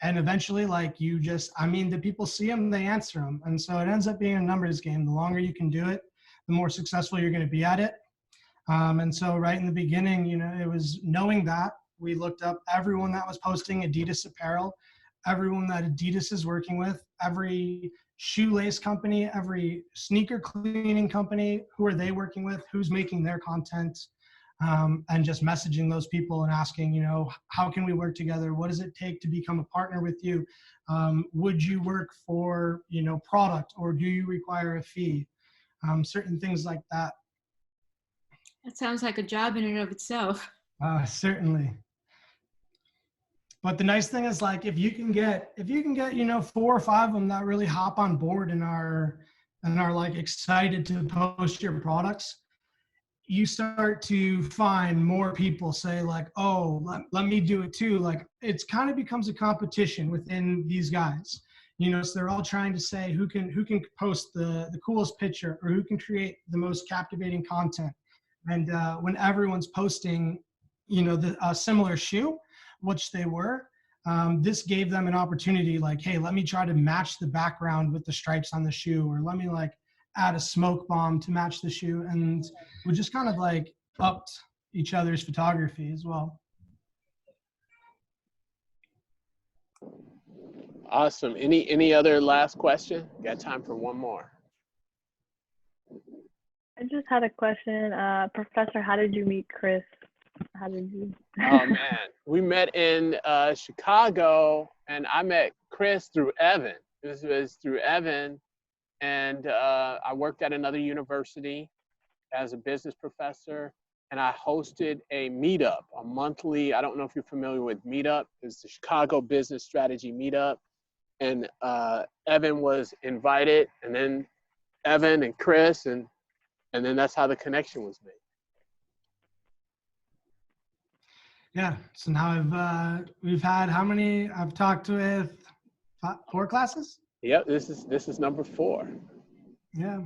eventually, like the people see them, they answer them. And so it ends up being a numbers game. The longer you can do it, the more successful you're going to be at it. And so right in the beginning, you know, it was knowing that. We looked up everyone that was posting Adidas apparel, everyone that Adidas is working with, every shoelace company, every sneaker cleaning company, who are they working with, who's making their content. and just messaging those people and asking, you know, how can we work together? What does it take to become a partner with you? Would you work for, you know, product, or do you require a fee? Certain things like that. That sounds like a job in and of itself. Certainly. But the nice thing is, like, if you can get, you know, 4 or 5 of them that really hop on board and are like excited to post your products, you start to find more people say like, oh, let me do it too. Like, it's kind of becomes a competition within these guys, you know, so they're all trying to say who can post the coolest picture, or who can create the most captivating content. And when everyone's posting, you know, a similar shoe, which they were, this gave them an opportunity, like, hey, let me try to match the background with the stripes on the shoe, or let me like add a smoke bomb to match the shoe. And we just kind of like upped each other's photography as well. Awesome. Any other last question? Got time for one more. I just had a question. Professor, how did you meet Chris? How did you? Oh man, we met in Chicago, and I met Chris through Evan. This was through Evan, and I worked at another university as a business professor, and I hosted a meetup, a monthly. I don't know if you're familiar with Meetup. It's the Chicago Business Strategy Meetup, and Evan was invited, and then Evan and Chris, and then that's how the connection was made. Yeah, so now we've had how many? I've talked with 4 classes. Yep, this is number 4. Yeah.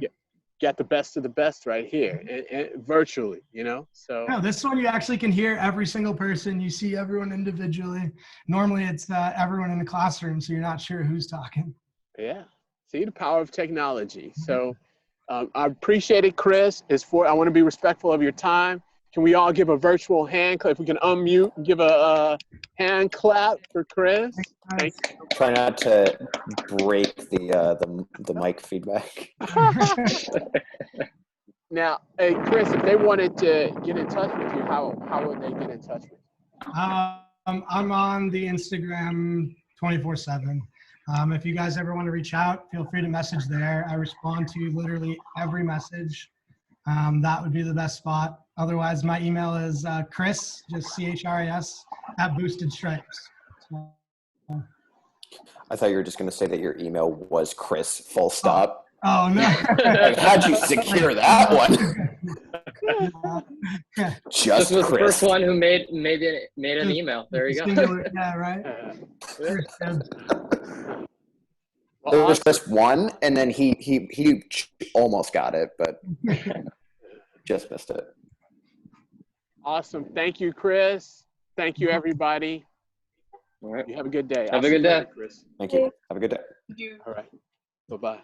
Got the best of the best right here, and virtually, you know. So no, this one you actually can hear every single person. You see everyone individually. Normally it's everyone in the classroom, so you're not sure who's talking. Yeah, see the power of technology. So I appreciate it, Chris. I want to be respectful of your time. Can we all give a virtual hand clap? If we can unmute, give a hand clap for Chris. Thank you. Try not to break the mic feedback. Now, hey, Chris, if they wanted to get in touch with you, how would they get in touch with you? I'm on the Instagram 24/7. If you guys ever want to reach out, feel free to message there. I respond to literally every message. That would be the best spot. Otherwise, my email is Chris, just CHRIS, @boostedstripes. So, I thought you were just going to say that your email was Chris, full stop. Oh no! Like, how'd you secure that one? Just This was Chris. the first one who made an email. There you go. Singular, yeah, right. There was just one, and then he almost got it, but just missed it. Awesome. Thank you, Chris. Thank you, everybody. All right. You have a good day. Have a good day, Chris. Thank you. Have a good day. All right. Bye-bye.